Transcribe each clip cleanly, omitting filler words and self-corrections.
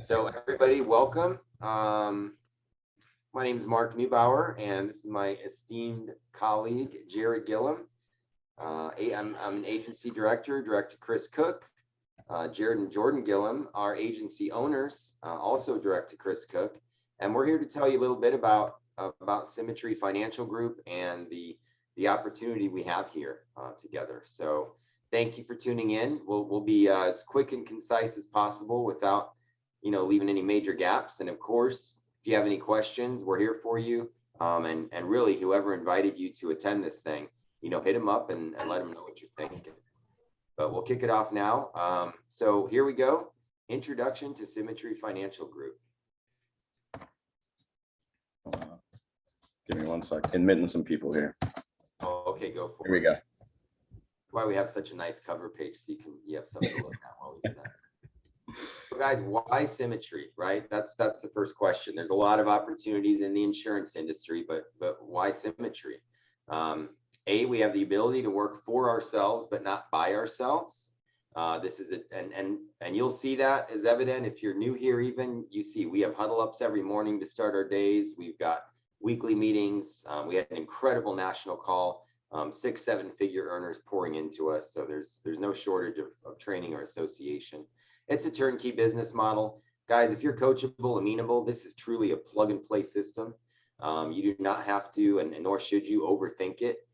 So everybody, welcome. My name is Mark Newbauer, and this is my esteemed colleague, Jeryd Gillum. I'm an agency director, direct to Chris Cook. Jeryd and Jordan Gillum are agency owners, also direct to Chris Cook. And we're here to tell you a little bit about Symmetry Financial Group and the opportunity we have here together. So thank you for tuning in. We'll be as quick and concise as possible without leaving any major gaps. And of course, if you have any questions, we're here for you. And really, whoever invited you to attend this thing, hit them up and let them know what you're thinking. But we'll kick it off now. So here we go. Introduction to Symmetry Financial Group. Give me 1 second. Admitting some people here. Oh, okay, go for it. Here we go. Why we have such a nice cover page so you have something to look at while we do that. So guys, why Symmetry, right? That's the first question. There's a lot of opportunities in the insurance industry, but why Symmetry? We have the ability to work for ourselves, but not by ourselves. This is it, and you'll see that is evident if you're new here. Even you see we have huddle ups every morning to start our days. We've got weekly meetings. We had an incredible national call. 6-7 figure earners pouring into us. So there's no shortage of training or association. It's a turnkey business model. Guys, if you're coachable, amenable, this is truly a plug and play system. You do not have to, and nor should you overthink it.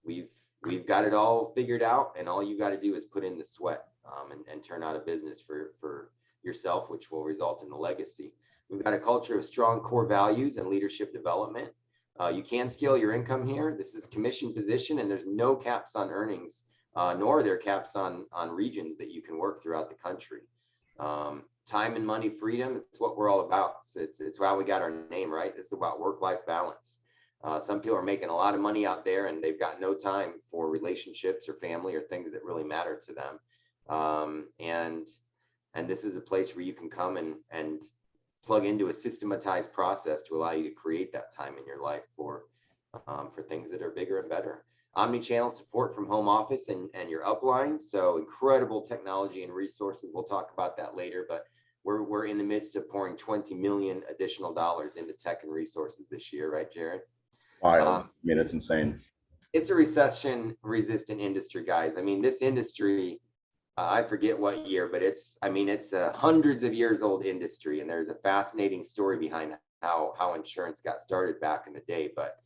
We've got it all figured out, and all you got to do is put in the sweat and turn out a business for yourself, which will result in a legacy. We've got a culture of strong core values and leadership development. You can scale your income here. This is commission position, and there's no caps on earnings, nor are there caps on regions that you can work throughout the country. Time and money freedom, it's what we're all about. It's how we got our name, right? It's about work-life balance. Some people are making a lot of money out there, and they've got no time for relationships or family or things that really matter to them. And this is a place where you can come and plug into a systematized process to allow you to create that time in your life for things that are bigger and better. Omni-channel support from home office and your upline. So incredible technology and resources. We'll talk about that later, but we're in the midst of pouring $20 million additional dollars into tech and resources this year, right, Jeryd? Wild. I mean, it's insane. It's a recession resistant industry, guys. I mean, this industry, I forget what year, but it's a hundreds of years old industry. And there's a fascinating story behind how insurance got started back in the day. But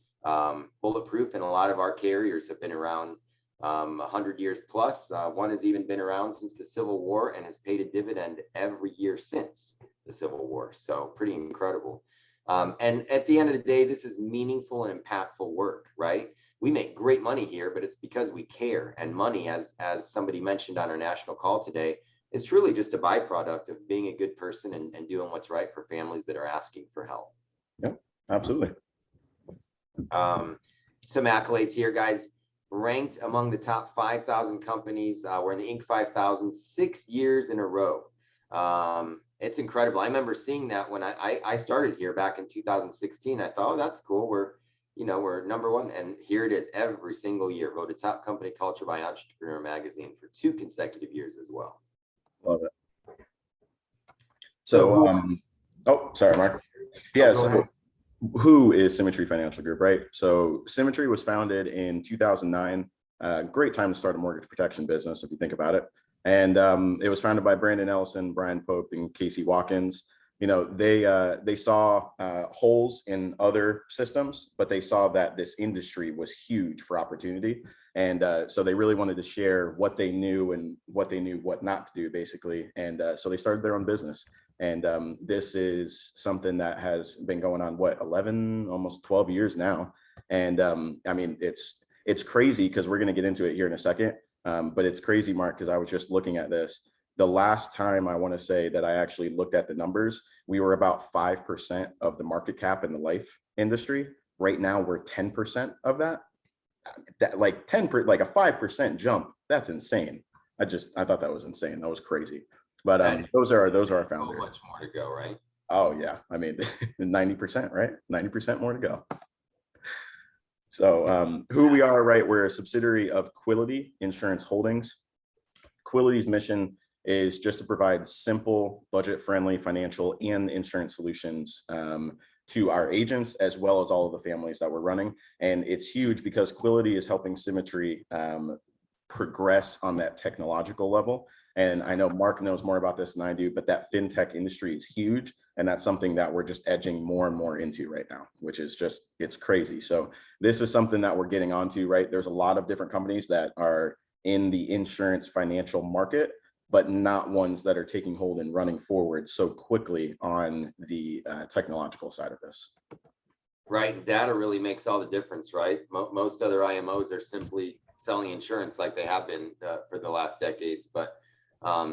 bulletproof, and a lot of our carriers have been around 100 years plus. One has even been around since the Civil War and has paid a dividend every year since the Civil War. So pretty incredible. And at the end of the day, this is meaningful and impactful work, right? We make great money here, but it's because we care. And money, as somebody mentioned on our national call today, is truly just a byproduct of being a good person and doing what's right for families that are asking for help. Yep, absolutely. Some accolades here, guys. Ranked among the top 5,000 companies. We're in the Inc. 5000 6 years in a row. It's incredible. I remember seeing that when I started here back in 2016. I thought, oh, that's cool. We're number one, and here it is every single year. Voted top company culture by Entrepreneur Magazine for 2 consecutive years as well. Love it. So, sorry, Mark. Yeah. So, who is Symmetry Financial Group, right? So, Symmetry was founded in 2009. Great time to start a mortgage protection business, if you think about it. And it was founded by Brandon Ellison, Brian Pope, and Casey Watkins. They saw holes in other systems, but they saw that this industry was huge for opportunity. And so they really wanted to share what they knew and what not to do, basically. And so they started their own business. And this is something that has been going on, 11, almost 12 years now. And I mean, it's crazy because we're going to get into it here in a second. But it's crazy, Mark, because I was just looking at this. The last time I want to say that I actually looked at the numbers, we were about 5% of the market cap in the life industry. Right now, we're 10% of that. Like a 5% jump. That's insane. I thought that was insane. That was crazy. But those are our founders. So much more to go, right? Oh yeah, I mean 90%, right? 90% more to go. So who we are, right? We're a subsidiary of Quility Insurance Holdings. Quility's mission is just to provide simple, budget-friendly financial and insurance solutions to our agents, as well as all of the families that we're running. And it's huge because Quility is helping Symmetry progress on that technological level. And I know Mark knows more about this than I do, but that fintech industry is huge. And that's something that we're just edging more and more into right now, which is just, it's crazy. So this is something that we're getting onto, right? There's a lot of different companies that are in the insurance financial market, but not ones that are taking hold and running forward so quickly on the technological side of this. Right. Data really makes all the difference, right? Most other IMOs are simply selling insurance like they have been for the last decades. But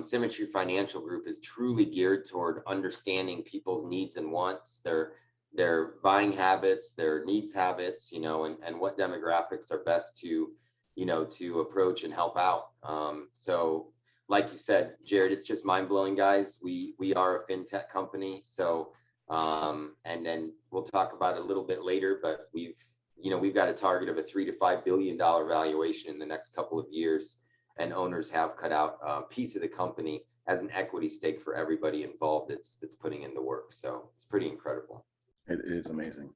Symmetry Financial Group is truly geared toward understanding people's needs and wants, their buying habits, their needs habits, you know, and what demographics are best to, you know, to approach and help out. So like you said, Jeryd, it's just mind blowing, guys. We are a fintech company. So, and then we'll talk about it a little bit later, but we've got a target of a $3 to $5 billion valuation in the next couple of years. And owners have cut out a piece of the company as an equity stake for everybody involved that's putting in the work. So it's pretty incredible. It is amazing.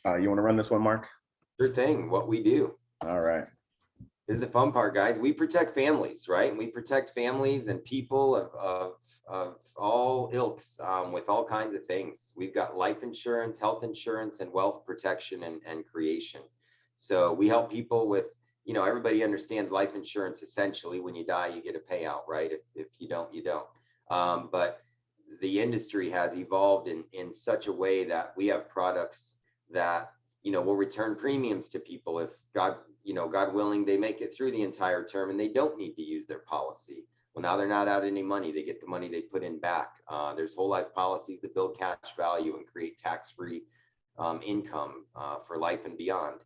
You want to run this one, Mark? Sure thing. What we do. All right. This is the fun part, guys. We protect families, right? And we protect families and people of all ilks with all kinds of things. We've got life insurance, health insurance, and wealth protection and creation. So we help people with, you know, everybody understands life insurance. Essentially, when you die, you get a payout, right? If you don't, you don't. But the industry has evolved in such a way that we have products that, you know, will return premiums to people if God willing, they make it through the entire term and they don't need to use their policy. Well, now they're not out any money. They get the money they put in back. There's whole life policies that build cash value and create tax-free income for life and beyond.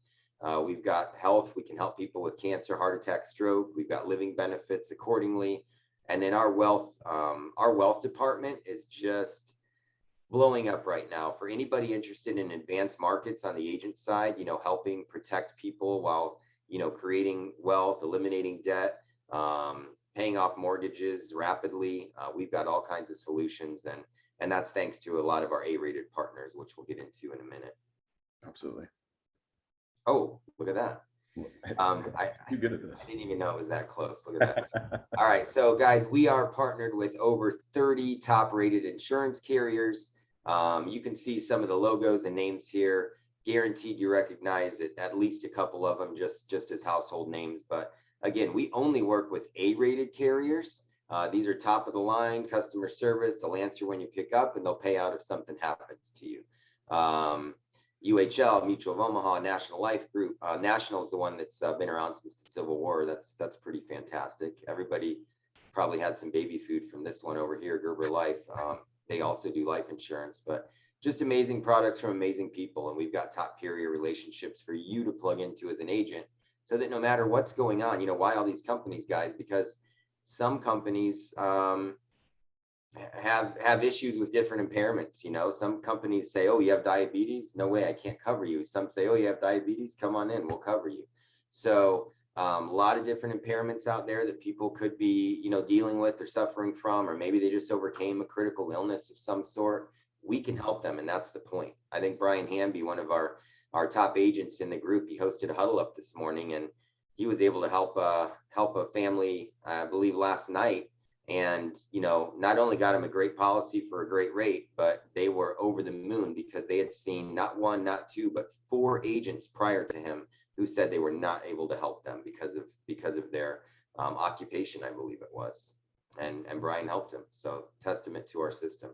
We've got health. We can help people with cancer, heart attack, stroke. We've got living benefits accordingly. And then our wealth department is just blowing up right now. For anybody interested in advanced markets on the agent side, you know, helping protect people while, you know, creating wealth, eliminating debt, paying off mortgages rapidly. We've got all kinds of solutions, and that's thanks to a lot of our A-rated partners, which we'll get into in a minute. Absolutely. Oh, look at that. You're good at this. I didn't even know it was that close. Look at that. All right. So guys, we are partnered with over 30 top rated insurance carriers. You can see some of the logos and names here. Guaranteed you recognize it, at least a couple of them just as household names. But again, we only work with A-rated carriers. These are top of the line customer service. They'll answer when you pick up and they'll pay out if something happens to you. UHL, Mutual of Omaha, National Life Group. National is the one that's been around since the Civil War. That's pretty fantastic. Everybody probably had some baby food from this one over here, Gerber Life. They also do life insurance, but just amazing products from amazing people. And we've got top carrier relationships for you to plug into as an agent so that no matter what's going on, you know, why all these companies, guys, because some companies have issues with different impairments. You know, some companies say, oh, you have diabetes? No way, I can't cover you. Some say, oh, you have diabetes? Come on in, we'll cover you. So a lot of different impairments out there that people could be, you know, dealing with or suffering from, or maybe they just overcame a critical illness of some sort. We can help them, and that's the point. I think Bryan Hamby, one of our top agents in the group, he hosted a huddle up this morning, and he was able to help a family, I believe, last night. And, you know, not only got him a great policy for a great rate, but they were over the moon because they had seen not one, not two, but 4 agents prior to him who said they were not able to help them because of their occupation, I believe it was. And Bryan helped him. So testament to our system.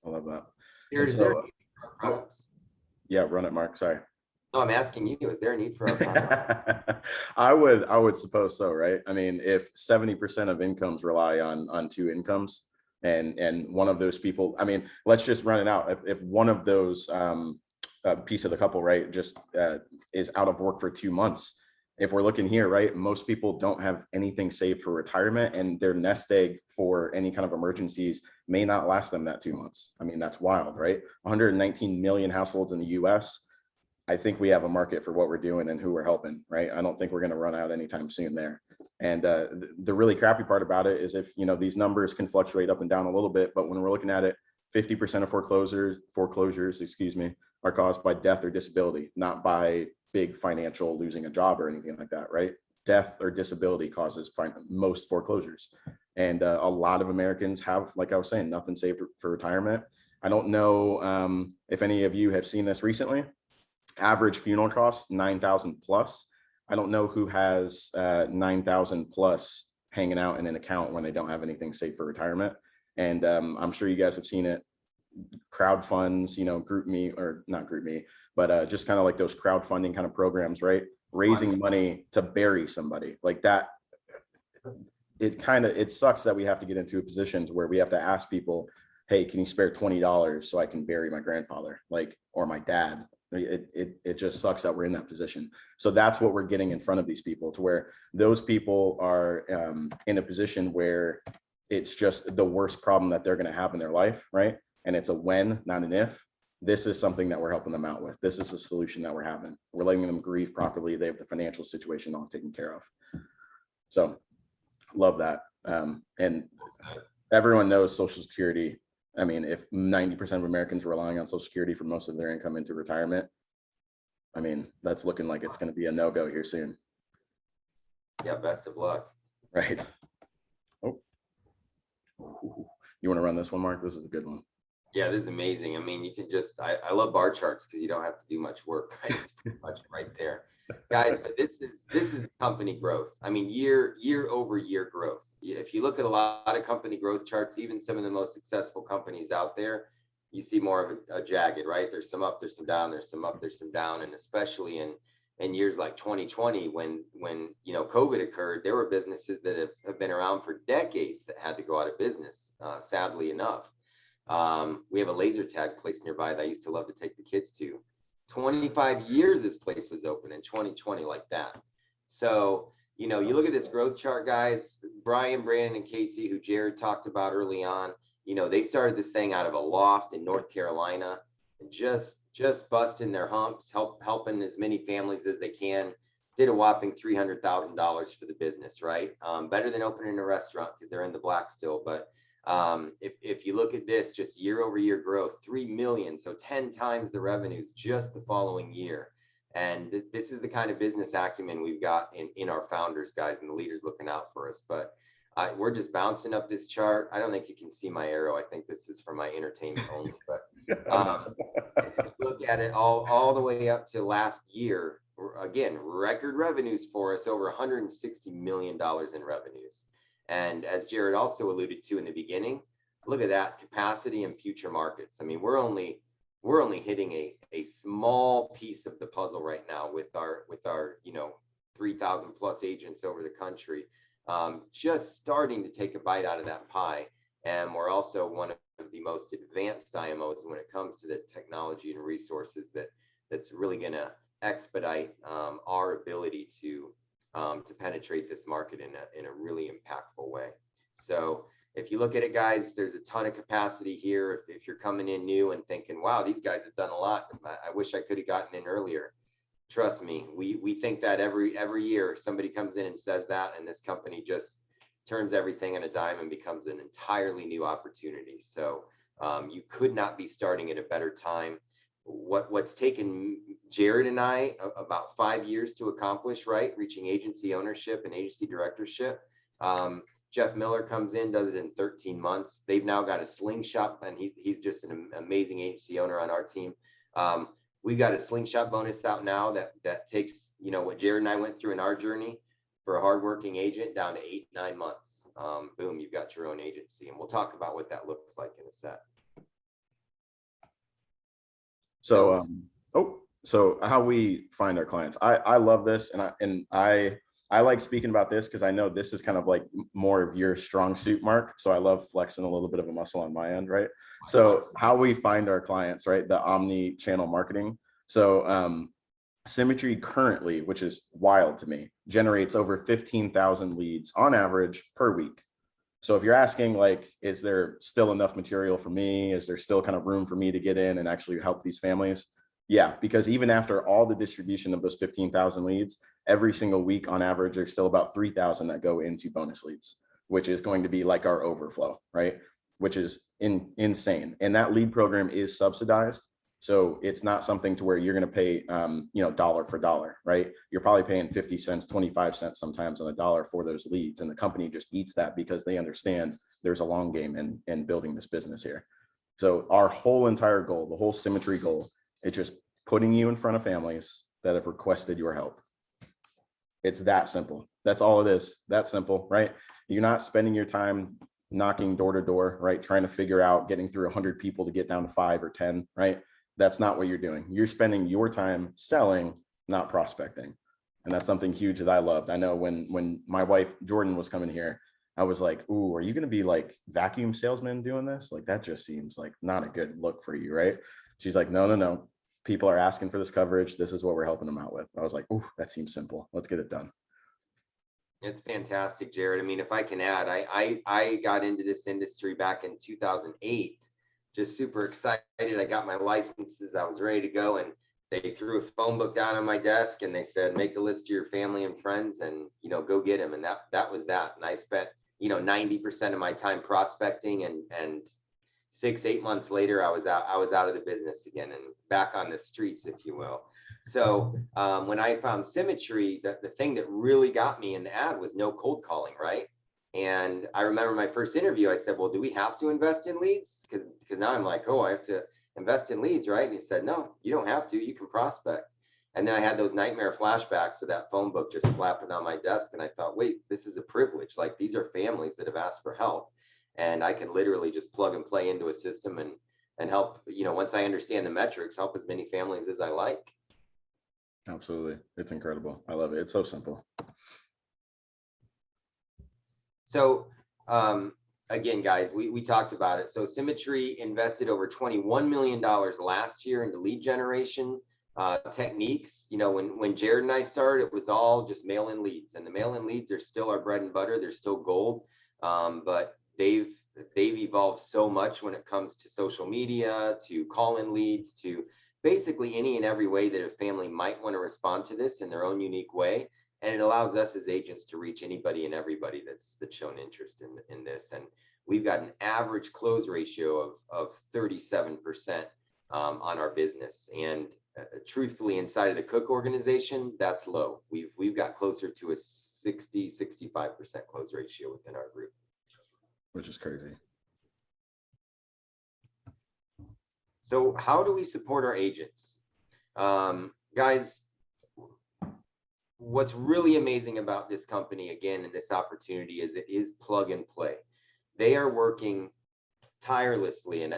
I love that. Is there a need for our products? Yeah, run it, Mark. Sorry. No, I'm asking you, is there a need for our products? I would suppose so, right? I mean, if 70% of incomes rely on 2 incomes, and one of those people, I mean, let's just run it out. If one of those piece of the couple, right, just is out of work for 2 months, if we're looking here, right, most people don't have anything saved for retirement, and their nest egg for any kind of emergencies may not last them that 2 months. I mean, that's wild, right? 119 million households in the US. I think we have a market for what we're doing and who we're helping, right? I don't think we're going to run out anytime soon there. And the really crappy part about it is if, these numbers can fluctuate up and down a little bit, but when we're looking at it, 50% of foreclosures, are caused by death or disability, not by big financial losing a job or anything like that, right? Death or disability causes most foreclosures. And a lot of Americans have, like I was saying, nothing saved for retirement. I don't know if any of you have seen this recently. Average funeral costs, 9,000 plus. I don't know who has 9,000 plus hanging out in an account when they don't have anything saved for retirement. And I'm sure you guys have seen it. Crowd funds, group me, or not group me, but just kind of like those crowdfunding kind of programs, right? Raising money to bury somebody like that. It sucks that we have to get into a position to where we have to ask people, hey, can you spare $20 so I can bury my grandfather, or my dad? It just sucks that we're in that position. So that's what we're getting in front of these people, to where those people are in a position where it's just the worst problem that they're going to have in their life, right? And it's a when, not an if. This is something that we're helping them out with. This is a solution that we're having. We're letting them grieve properly. They have the financial situation all taken care of. So love that. And everyone knows Social Security. I mean, if 90% of Americans are relying on Social Security for most of their income into retirement, I mean, that's looking like it's going to be a no-go here soon. Yeah, best of luck. Right. Oh, you want to run this one, Mark? This is a good one. Yeah, this is amazing. I mean, you can just, I love bar charts because you don't have to do much work, right? It's pretty much right there. Guys, but this is company growth. I mean, year over year growth. If you look at a lot of company growth charts, even some of the most successful companies out there, you see more of a jagged, right? There's some up, there's some down, there's some up, there's some down. And especially in years like 2020, when COVID occurred, there were businesses that have been around for decades that had to go out of business, sadly enough. We have a laser tag place nearby that I used to love to take the kids to. 25 years this place was open in 2020 like that. So, you look at this growth chart, guys, Bryan, Brandon, and Casey, who Jeryd talked about early on, they started this thing out of a loft in North Carolina, and just busting their humps, helping as many families as they can. Did a whopping $300,000 for the business, right? Better than opening a restaurant because they're in the black still, but if you look at this, just year over year growth, 3 million, so 10 times the revenues just the following year. And this is the kind of business acumen we've got in our founders, guys, and the leaders looking out for us. But we're just bouncing up this chart. I don't think you can see my arrow. I think this is for my entertainment only. But if you look at it all the way up to last year, again, record revenues for us, over $160 million in revenues. And as Jeryd also alluded to in the beginning, look at that capacity in future markets. I mean, we're only hitting a small piece of the puzzle right now with our 3,000 plus agents over the country, just starting to take a bite out of that pie. And we're also one of the most advanced IMOs when it comes to the technology and resources that's really going to expedite our ability to penetrate this market in a really impactful way. So if you look at it, guys, there's a ton of capacity here. If you're coming in new and thinking, wow, these guys have done a lot, I wish I could have gotten in earlier. Trust me, we think that every year somebody comes in and says that, and this company just turns everything on a dime and becomes an entirely new opportunity. So you could not be starting at a better time. What's taken Jeryd and I about 5 years to accomplish, right? Reaching agency ownership and agency directorship. Jeff Miller comes in, does it in 13 months. They've now got a slingshot, and he's just an amazing agency owner on our team. We've got a slingshot bonus out now that takes, what Jeryd and I went through in our journey for a hardworking agent down to 8-9 months. Boom, you've got your own agency. And we'll talk about what that looks like in a sec. So, so how we find our clients. I love this, and I like speaking about this because I know this is kind of like more of your strong suit, Mark. So I love flexing a little bit of a muscle on my end, right? So how we find our clients, right? The omni-channel marketing. So Symmetry currently, which is wild to me, generates over 15,000 leads on average per week. So if you're asking, like, is there still enough material for me? Is there still kind of room for me to get in and actually help these families? Yeah, because even after all the distribution of those 15,000 leads, every single week on average, there's still about 3,000 that go into bonus leads, which is going to be like our overflow, right? Which is insane. And that lead program is subsidized. So it's not something to where you're going to pay, dollar for dollar, right? You're probably paying 50 cents, 25 cents sometimes on a dollar for those leads. And the company just eats that because they understand there's a long game in building this business here. So our whole entire goal, the whole Symmetry goal, it's just putting you in front of families that have requested your help. It's that simple. That's all it is. That simple, right? You're not spending your time knocking door to door, right? Trying to figure out getting through 100 people to get down to 5 or 10, right? That's not what you're doing. You're spending your time selling, not prospecting. And that's something huge that I loved. I know when my wife, Jordan, was coming here, I was like, ooh, are you going to be like vacuum salesman doing this? Like, that just seems like not a good look for you, right? She's like, no. People are asking for this coverage. This is what we're helping them out with. I was like, ooh, that seems simple. Let's get it done. It's fantastic, Jeryd. I mean, if I can add, I got into this industry back in 2008, just super excited. I got my licenses. I was ready to go. And they threw a phone book down on my desk and they said, make a list of your family and friends and, go get them. And that was that. And I spent, 90% of my time prospecting and 6-8 months later, I was out of the business again and back on the streets, if you will. So when I found Symmetry, the thing that really got me in the ad was no cold calling, right? And I remember my first interview, I said, well, do we have to invest in leads? Because now I'm like, oh, I have to invest in leads, right? And he said, no, you don't have to, you can prospect. And then I had those nightmare flashbacks of that phone book just slapping on my desk. And I thought, wait, this is a privilege. Like, these are families that have asked for help. And I can literally just plug and play into a system and help, once I understand the metrics, help as many families as I like. Absolutely. It's incredible. I love it. It's so simple. So again, guys, we talked about it. So Symmetry invested over $21 million last year into lead generation techniques. When Jeryd and I started, it was all just mail-in leads, and the mail-in leads are still our bread and butter. They're still gold, but they've evolved so much when it comes to social media, to call-in leads, to basically any and every way that a family might want to respond to this in their own unique way. And it allows us as agents to reach anybody and everybody that's shown interest in this. And we've got an average close ratio of 37% on our business. And truthfully, inside of the Cook organization, that's low. We've got closer to a 65% close ratio within our group. Which is crazy. So how do we support our agents? Guys, what's really amazing about this company, again, and this opportunity is it is plug and play. They are working tirelessly, and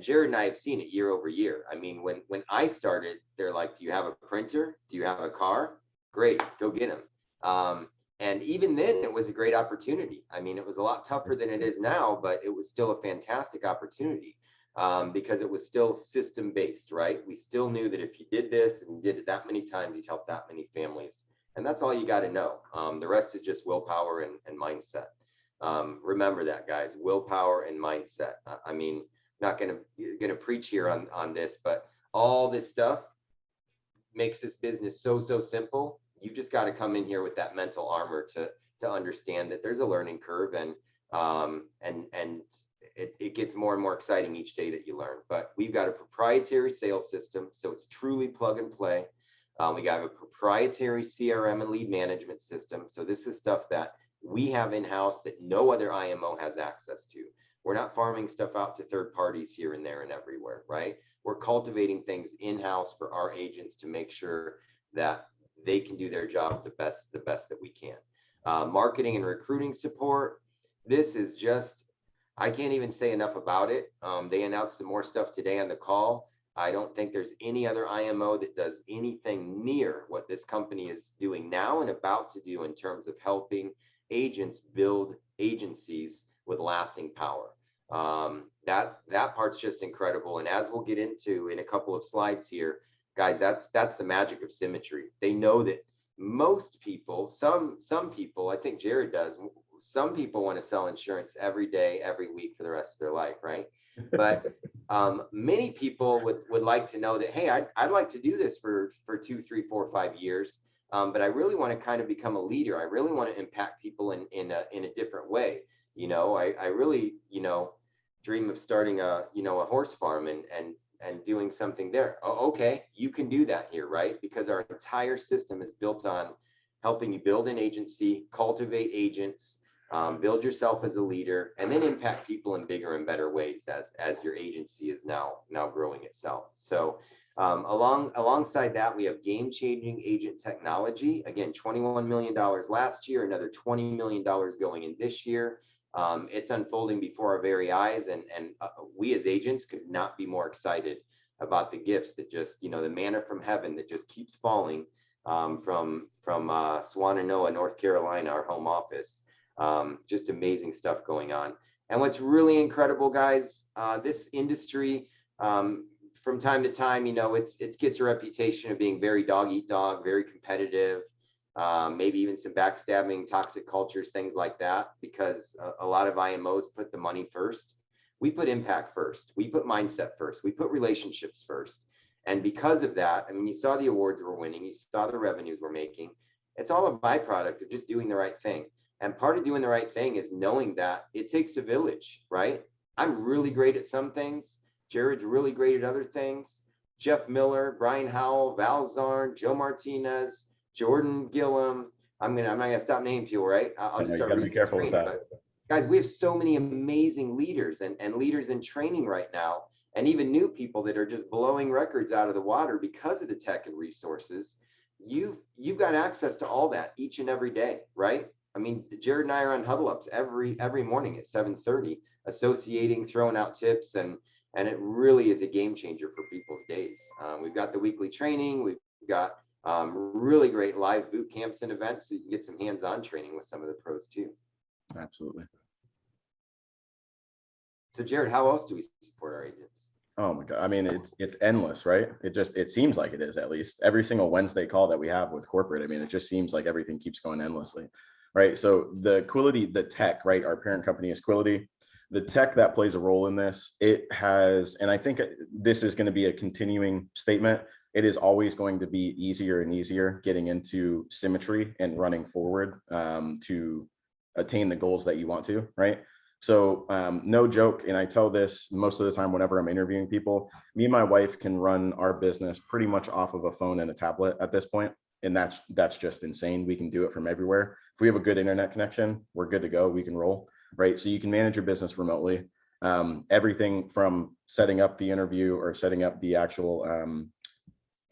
Jeryd and I have seen it year over year. I mean, when I started, they're like, do you have a printer? Do you have a car? Great, go get them. And even then, it was a great opportunity. I mean, it was a lot tougher than it is now, but it was still a fantastic opportunity because it was still system-based, right? We still knew that if you did this and you did it that many times, you'd help that many families. And that's all you got to know. The rest is just willpower and mindset. Remember that, guys, willpower and mindset. I mean, not gonna preach here on this, but all this stuff makes this business so simple. You just got to come in here with that mental armor to understand that there's a learning curve, and it gets more and more exciting each day that you learn. But we've got a proprietary sales system, so it's truly plug and play. We got a proprietary CRM and lead management system. So this is stuff that we have in-house that no other IMO has access to. We're not farming stuff out to third parties here and there and everywhere, right? We're cultivating things in-house for our agents to make sure that they can do their job the best that we can. Marketing and recruiting support. This is just, I can't even say enough about it. They announced some more stuff today on the call. I don't think there's any other IMO that does anything near what this company is doing now and about to do in terms of helping agents build agencies with lasting power. That part's just incredible. And as we'll get into in a couple of slides here, guys, that's the magic of Symmetry. They know that most people, some people, I think Jeryd does, some people want to sell insurance every day, every week for the rest of their life, right? But many people would like to know that, hey, I'd like to do this for 2, 3, 4, 5 years. but I really want to kind of become a leader. I really want to impact people in a different way. I really, dream of starting a horse farm and doing something there. Oh, okay, you can do that here, right? Because our entire system is built on helping you build an agency, cultivate agents, build yourself as a leader, and then impact people in bigger and better ways as your agency is now growing itself. So alongside that, we have game-changing agent technology. Again, $21 million last year, another $20 million going in this year. It's unfolding before our very eyes, and we as agents could not be more excited about the gifts that just, the manna from heaven that just keeps falling from Swannanoa, North Carolina, our home office. Just amazing stuff going on. And what's really incredible, guys, this industry, from time to time, it gets a reputation of being very dog eat dog, very competitive, maybe even some backstabbing, toxic cultures, things like that, because a lot of IMOs put the money first. We put impact first. We put mindset first. We put relationships first. And because of that, I mean, you saw the awards we're winning, you saw the revenues we're making. It's all a byproduct of just doing the right thing. And part of doing the right thing is knowing that it takes a village, right? I'm really great at some things. Jeryd's really great at other things. Jeff Miller, Bryan Howell, Val Zarn, Joe Martinez, Jordan Gillum. I'm not gonna stop naming people, right? I'll just start reading the screen. But guys, we have so many amazing leaders and leaders in training right now, and even new people that are just blowing records out of the water because of the tech and resources. You've got access to all that each and every day, right? I mean, Jeryd and I are on huddle ups every morning at 7:30, associating, throwing out tips, and it really is a game changer for people's days. We've got the weekly training. We've got really great live boot camps and events, so you can get some hands-on training with some of the pros too. Absolutely. So Jeryd, how else do we support our agents? Oh my God. I mean, it's endless, right? It seems like it is, at least every single Wednesday call that we have with corporate. I mean, it just seems like everything keeps going endlessly, right? So the Quility, the tech, right? Our parent company is Quility. The tech that plays a role in this, it has, and I think this is going to be a continuing statement. It is always going to be easier and easier getting into Symmetry and running forward to attain the goals that you want to, right? So no joke, and I tell this most of the time whenever I'm interviewing people, me and my wife can run our business pretty much off of a phone and a tablet at this point. And that's just insane. We can do it from everywhere. If we have a good internet connection, we're good to go. We can roll, right? So you can manage your business remotely. Everything from setting up the interview or setting up the actual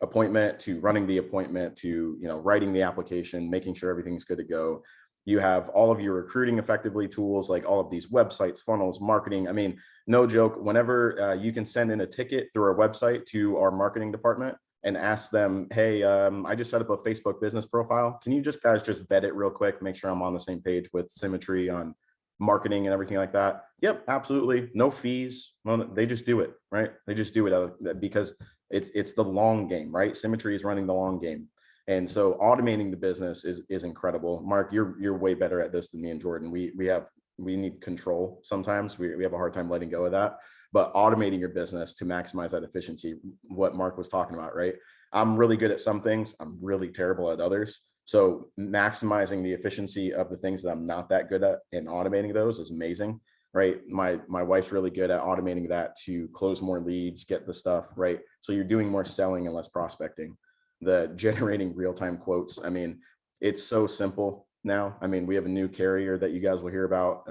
appointment to running the appointment to writing the application, making sure everything's good to go. You have all of your recruiting effectively tools, like all of these websites, funnels, marketing. I mean, no joke, whenever you can send in a ticket through our website to our marketing department and ask them, hey, I just set up a Facebook business profile. Can you guys just vet it real quick, make sure I'm on the same page with Symmetry on marketing and everything like that? Yep, absolutely. No fees. Well, they just do it, right? They just do it because it's the long game, right? Symmetry is running the long game. And so automating the business is incredible. Mark, you're way better at this than me and Jordan. We need control sometimes. We have a hard time letting go of that. But automating your business to maximize that efficiency, what Mark was talking about, right? I'm really good at some things. I'm really terrible at others. So maximizing the efficiency of the things that I'm not that good at and automating those is amazing, right? My wife's really good at automating that to close more leads, get the stuff, right? So you're doing more selling and less prospecting. The generating real-time quotes, I mean, it's so simple now. I mean, we have a new carrier that you guys will hear about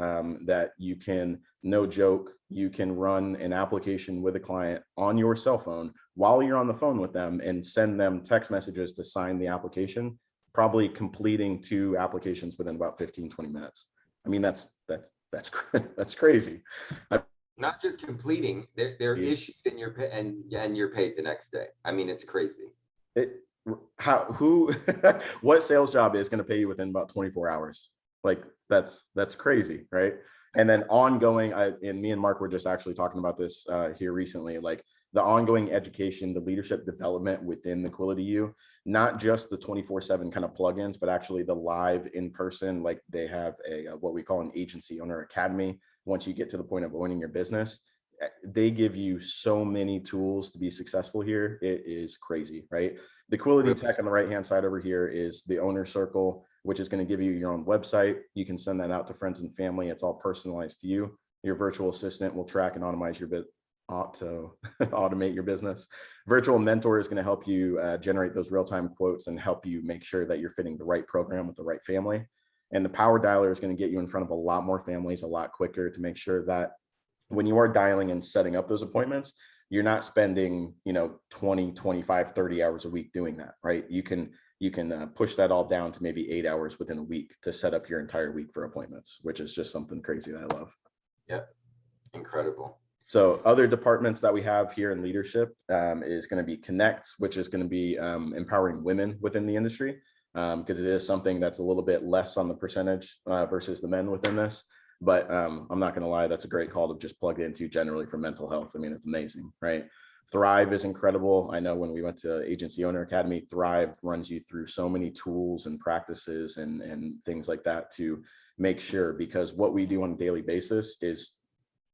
that you can, no joke, you can run an application with a client on your cell phone while you're on the phone with them and send them text messages to sign the application, probably completing 2 applications within about 15-20 minutes. I mean, that's crazy. Not just completing, they're issued and you're paid the next day. I mean, it's crazy. What sales job is going to pay you within about 24 hours? Like that's crazy, right? And then ongoing, and me and Mark were just actually talking about this here recently, like the ongoing education, the leadership development within the Quility U, not just the 24/7 kind of plugins, but actually the live in person, like they have what we call an agency owner academy. Once you get to the point of owning your business, they give you so many tools to be successful here. It is crazy, right? The Quility tech on the right-hand side over here is the owner circle, which is going to give you your own website. You can send that out to friends and family. It's all personalized to you. Your virtual assistant will track and automate automate your business. Virtual mentor is going to help you generate those real-time quotes and help you make sure that you're fitting the right program with the right family. And the power dialer is going to get you in front of a lot more families a lot quicker to make sure that when you are dialing and setting up those appointments, you're not spending, 20, 25, 30 hours a week doing that, right? You can push that all down to maybe 8 hours within a week to set up your entire week for appointments, which is just something crazy that I love. Yep. Incredible. So other departments that we have here in leadership is going to be Connect, which is going to be empowering women within the industry, because it is something that's a little bit less on the percentage versus the men within this. But I'm not going to lie, that's a great call to just plug into generally for mental health. I mean, it's amazing, right? Thrive is incredible. I know when we went to Agency Owner Academy, Thrive runs you through so many tools and practices and things like that to make sure, because what we do on a daily basis is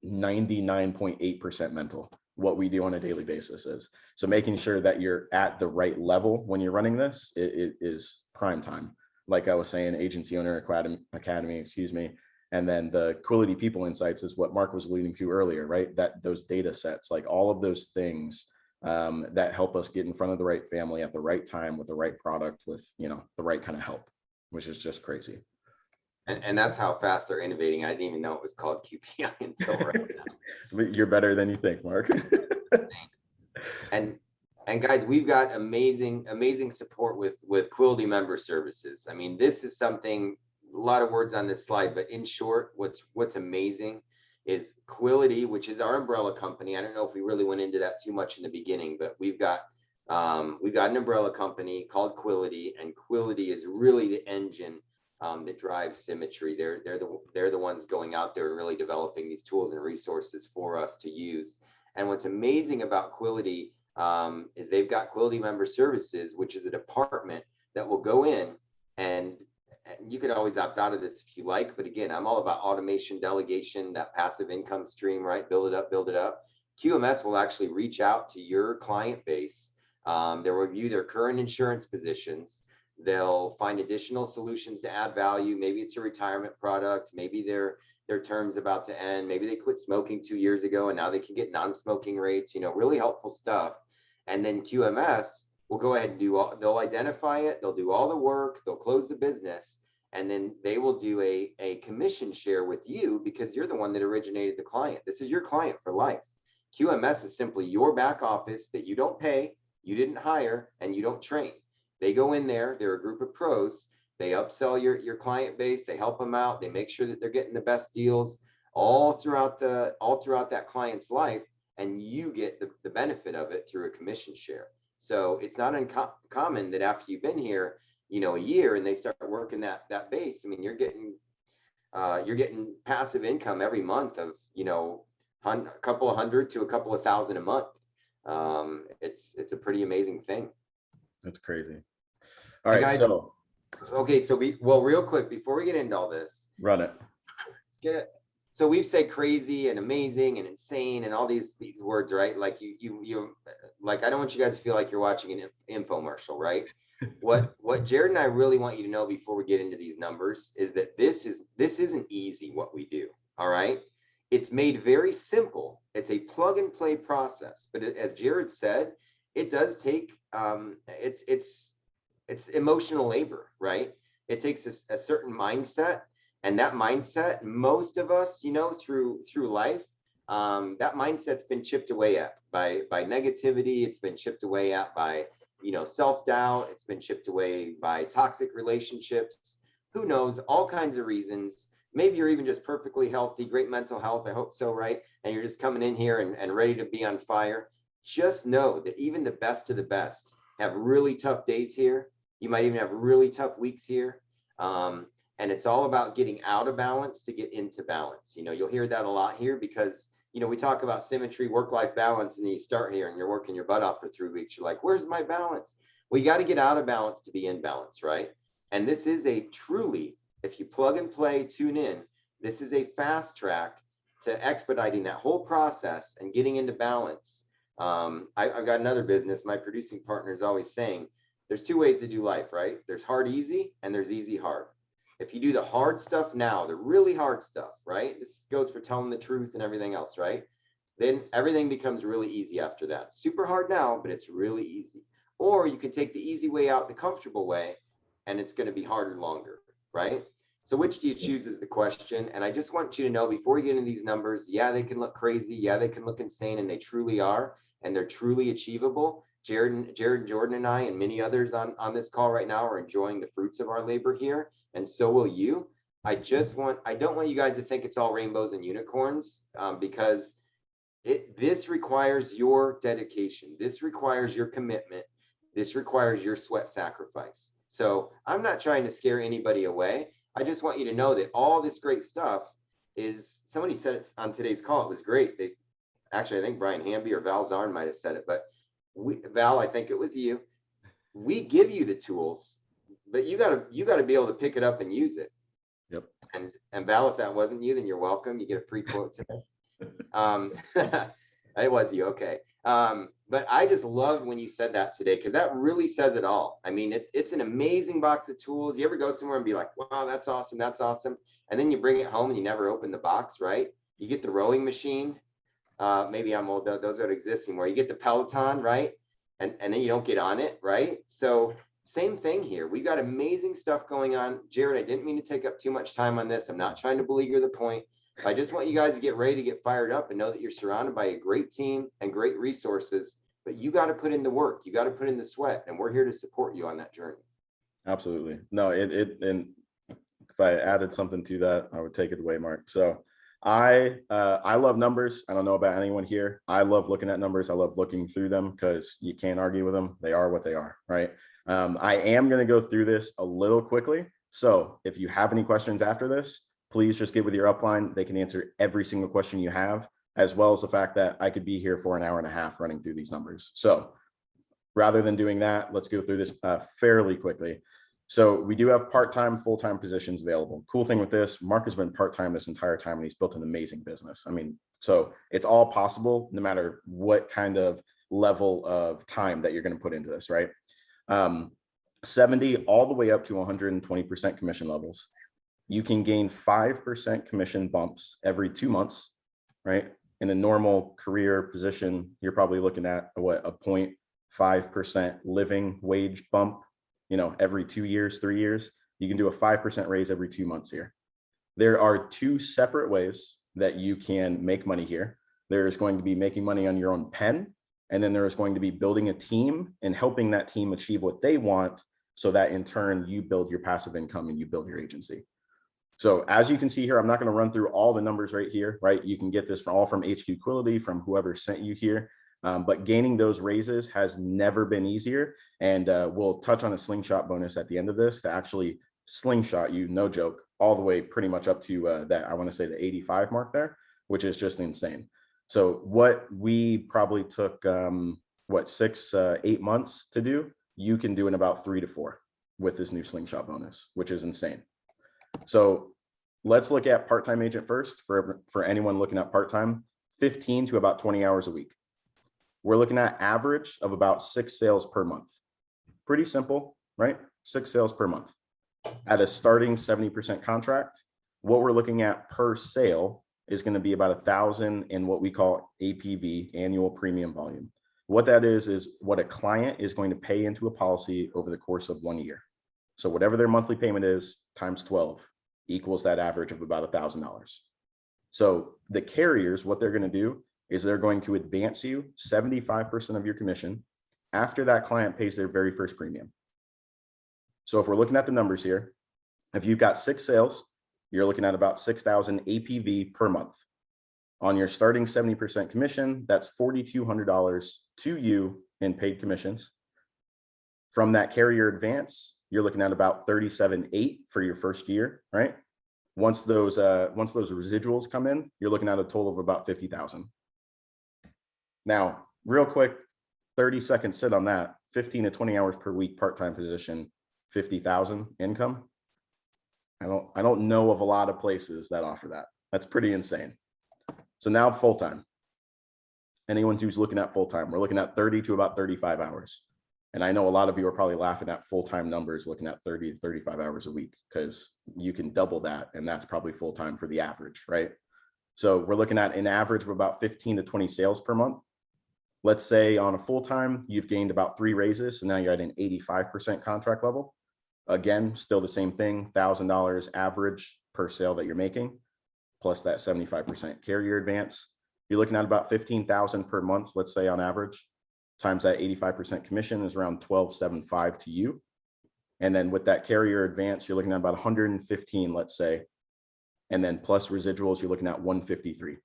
99.8% mental. What we do on a daily basis is. So making sure that you're at the right level when you're running this, it is prime time. Like I was saying, Agency Owner Academy, excuse me. And then the Quility People Insights is what Mark was alluding to earlier, right? That those data sets, like all of those things that help us get in front of the right family at the right time with the right product with, the right kind of help, which is just crazy. And that's how fast they're innovating. I didn't even know it was called QPI until right now. You're better than you think, Mark. And guys, we've got amazing support with Quility member services. I mean, this is something, a lot of words on this slide, but in short, what's amazing is Quility, which is our umbrella company. I don't know if we really went into that too much in the beginning, but we've got an umbrella company called Quility, and Quility is really the engine that drives Symmetry. They're the ones going out there and really developing these tools and resources for us to use. And what's amazing about Quility is they've got Quility member services, which is a department that will go in and you could always opt out of this if you like, but again, I'm all about automation, delegation, that passive income stream, right? Build it up, build it up. QMS will actually reach out to your client base. They'll review their current insurance positions. They'll find additional solutions to add value. Maybe it's a retirement product. Maybe their term's about to end. Maybe they quit smoking 2 years ago and now they can get non-smoking rates, really helpful stuff. And then QMS will go ahead and they'll identify it, they'll do all the work, they'll close the business, and then they will do a commission share with you because you're the one that originated the client. This is your client for life. QMS is simply your back office that you don't pay, you didn't hire, and you don't train. They go in there, they're a group of pros, they upsell your client base, they help them out, they make sure that they're getting the best deals all throughout that client's life, and you get the benefit of it through a commission share. So it's not uncommon that after you've been here, a year and they start working that base. I mean, you're getting passive income every month of, a couple of hundred to a couple of thousand a month. It's a pretty amazing thing. That's crazy. All right, guys, so real quick, before we get into all this, run it. Let's get it. So we've said crazy and amazing and insane and all these words, right? Like you like, I don't want you guys to feel like you're watching an infomercial, right? What Jeryd and I really want you to know before we get into these numbers is that this isn't easy what we do. All right. It's made very simple. It's a plug and play process. But as Jeryd said, it does take it's emotional labor, right? It takes a certain mindset. And that mindset, most of us, through life, that mindset's been chipped away at by negativity. It's been chipped away at by, self-doubt. It's been chipped away by toxic relationships. Who knows? All kinds of reasons. Maybe you're even just perfectly healthy, great mental health. I hope so, right? And you're just coming in here and ready to be on fire. Just know that even the best of the best have really tough days here. You might even have really tough weeks here. And it's all about getting out of balance to get into balance. You'll hear that a lot here because, we talk about symmetry, work-life balance, and then you start here and you're working your butt off for 3 weeks. You're like, where's my balance? Well, you got to get out of balance to be in balance, right? And this is a truly, if you plug and play, tune in, this is a fast track to expediting that whole process and getting into balance. I've got another business. My producing partner is always saying, there's two ways to do life, right? There's hard, easy, and there's easy, hard. If you do the hard stuff now, the really hard stuff, right? This goes for telling the truth and everything else, right? Then everything becomes really easy after that. Super hard now, but it's really easy. Or you can take the easy way out, the comfortable way, and it's going to be harder longer, right? So which do you choose is the question. And I just want you to know before you get into these numbers, yeah, they can look crazy. Yeah, they can look insane, and they truly are, and they're truly achievable. Jeryd and Jordan and I and many others on this call right now are enjoying the fruits of our labor here, and so will you. I don't want you guys to think it's all rainbows and unicorns, because this requires your dedication. This requires your commitment. This requires your sweat sacrifice. So I'm not trying to scare anybody away. I just want you to know that all this great stuff is, somebody said it on today's call, it was great. Actually, I think Bryan or Val Zarn might have said it, but Val, I think it was you. We give you the tools, but you gotta be able to pick it up and use it. Yep. And Val, if that wasn't you, then you're welcome. You get a free quote today. It was you, okay. But I just loved when you said that today, because that really says it all. I mean, it's an amazing box of tools. You ever go somewhere and be like, wow, that's awesome, and then you bring it home and you never open the box, right? You get the rowing machine. Maybe I'm old, those don't exist anymore. You get the Peloton, right? And then you don't get on it, right? So same thing here. We've got amazing stuff going on. Jeryd, I didn't mean to take up too much time on this. I'm not trying to beleaguer the point. I just want you guys to get ready to get fired up and know that you're surrounded by a great team and great resources, but you got to put in the work. You got to put in the sweat, and we're here to support you on that journey. Absolutely. No, and if I added something to that, I would take it away, Mark. So I love numbers. I don't know about anyone here. I love looking at numbers. I love looking through them because you can't argue with them. They are what they are, right? I am going to go through this a little quickly. So if you have any questions after this, please just get with your upline. They can answer every single question you have, as well as the fact that I could be here for an hour and a half running through these numbers. So rather than doing that, let's go through this fairly quickly. So we do have part-time, full-time positions available. Cool thing with this, Mark has been part-time this entire time, and he's built an amazing business. I mean, so it's all possible no matter what kind of level of time that you're going to put into this, right? 70 all the way up to 120% commission levels. You can gain 5% commission bumps every 2 months, right? In a normal career position, you're probably looking at a 0.5% living wage bump, every 2 years, 3 years. You can do a 5% raise every 2 months here. There are two separate ways that you can make money here. There's going to be making money on your own pen, and then there's going to be building a team and helping that team achieve what they want, so that in turn you build your passive income and you build your agency. So as you can see here, I'm not going to run through all the numbers right here, right? You can get this from HQ Quility, from whoever sent you here. But gaining those raises has never been easier. And we'll touch on a slingshot bonus at the end of this to actually slingshot you, no joke, all the way pretty much up to that, I want to say the 85 mark there, which is just insane. So what we probably took, 6-8 months to do, you can do in about 3 to 4 with this new slingshot bonus, which is insane. So let's look at part-time agent first. For anyone looking at part-time, 15 to about 20 hours a week. We're looking at average of about 6 sales per month. Pretty simple, right? 6 sales per month. At a starting 70% contract, what we're looking at per sale is going to be about 1,000 in what we call APV, annual premium volume. What that is what a client is going to pay into a policy over the course of 1 year. So whatever their monthly payment is times 12 equals that average of about $1,000. So the carriers, what they're going to do is they're going to advance you 75% of your commission after that client pays their very first premium. So if we're looking at the numbers here, if you've got 6 sales, you're looking at about 6,000 APV per month. On your starting 70% commission, that's $4,200 to you in paid commissions. From that carrier advance, you're looking at about $37,800 for your first year, right? Once those residuals come in, you're looking at a total of about $50,000. Now, real quick, 30-second sit on that. 15 to 20 hours per week, part-time position, $50,000 income. I don't know of a lot of places that offer that. That's pretty insane. So now full-time. Anyone who's looking at full-time, we're looking at 30 to about 35 hours. And I know a lot of you are probably laughing at full-time numbers, looking at 30 to 35 hours a week, because you can double that. And that's probably full-time for the average, right? So we're looking at an average of about 15 to 20 sales per month. Let's say on a full-time, you've gained about 3 raises. So now you're at an 85% contract level. Again, still the same thing, $1,000 average per sale that you're making, plus that 75% carrier advance. You're looking at about 15,000 per month, let's say on average, times that 85% commission is around 12.75 to you. And then with that carrier advance, you're looking at about 115, let's say. And then plus residuals, you're looking at 153.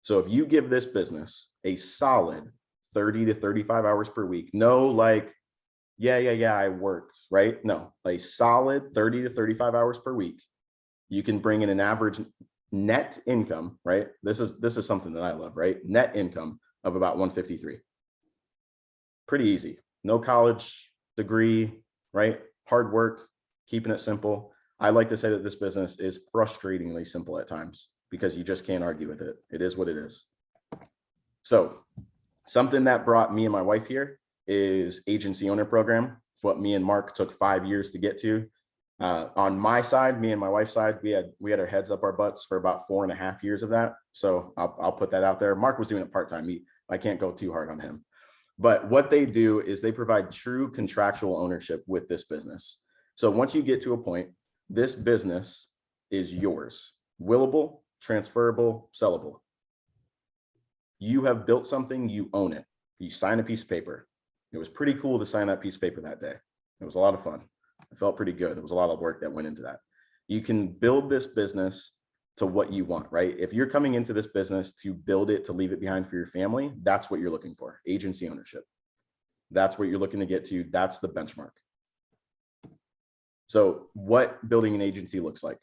So if you give this business a solid 30 to 35 hours per week, no like, yeah, I worked, right? No, a solid 30 to 35 hours per week, you can bring in an average net income, right? This is something that I love, right? Net income of about 153. Pretty easy. No college degree, right? Hard work, keeping it simple. I like to say that this business is frustratingly simple at times because you just can't argue with it. It is what it is. So something that brought me and my wife here is agency owner program. What me and Mark took 5 years to get to. On my side, me and my wife's side, we had our heads up our butts for about 4.5 years of that. So I'll put that out there. Mark was doing it part-time. I can't go too hard on him. But what they do is they provide true contractual ownership with this business. So once you get to a point, this business is yours. Willable, transferable, sellable. You have built something, you own it. You sign a piece of paper. It was pretty cool to sign that piece of paper that day. It was a lot of fun. It felt pretty good. There was a lot of work that went into that. You can build this business to what you want, right? If you're coming into this business to build it, to leave it behind for your family, that's what you're looking for, agency ownership. That's what you're looking to get to. That's the benchmark. So what building an agency looks like.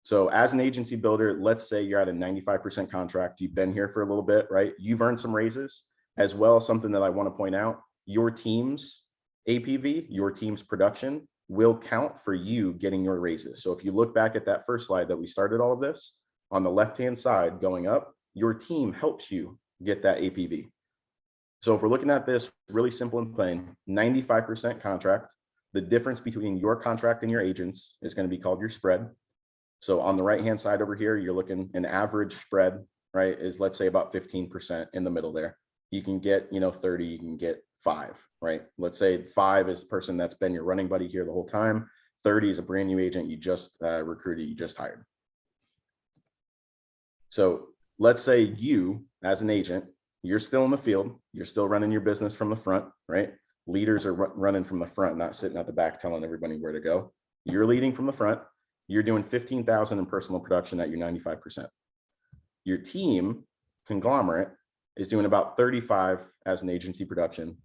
So as an agency builder, let's say you're at a 95% contract. You've been here for a little bit, right? You've earned some raises as well. Something that I want to point out, your team's APV, your team's production will count for you getting your raises. So if you look back at that first slide that we started all of this, on the left-hand side going up, your team helps you get that APV. So if we're looking at this really simple and plain, 95% contract, the difference between your contract and your agents is going to be called your spread. So on the right-hand side over here, you're looking an average spread, right, is let's say about 15% in the middle there. You can get, 30, you can get 5, right? Let's say 5 is the person that's been your running buddy here the whole time. 30 is a brand new agent you just recruited, you just hired. So let's say you, as an agent, you're still in the field, you're still running your business from the front, right? Leaders are running from the front, not sitting at the back telling everybody where to go. You're leading from the front. You're doing 15,000 in personal production at your 95%. Your team, conglomerate, is doing about 35 as an agency production.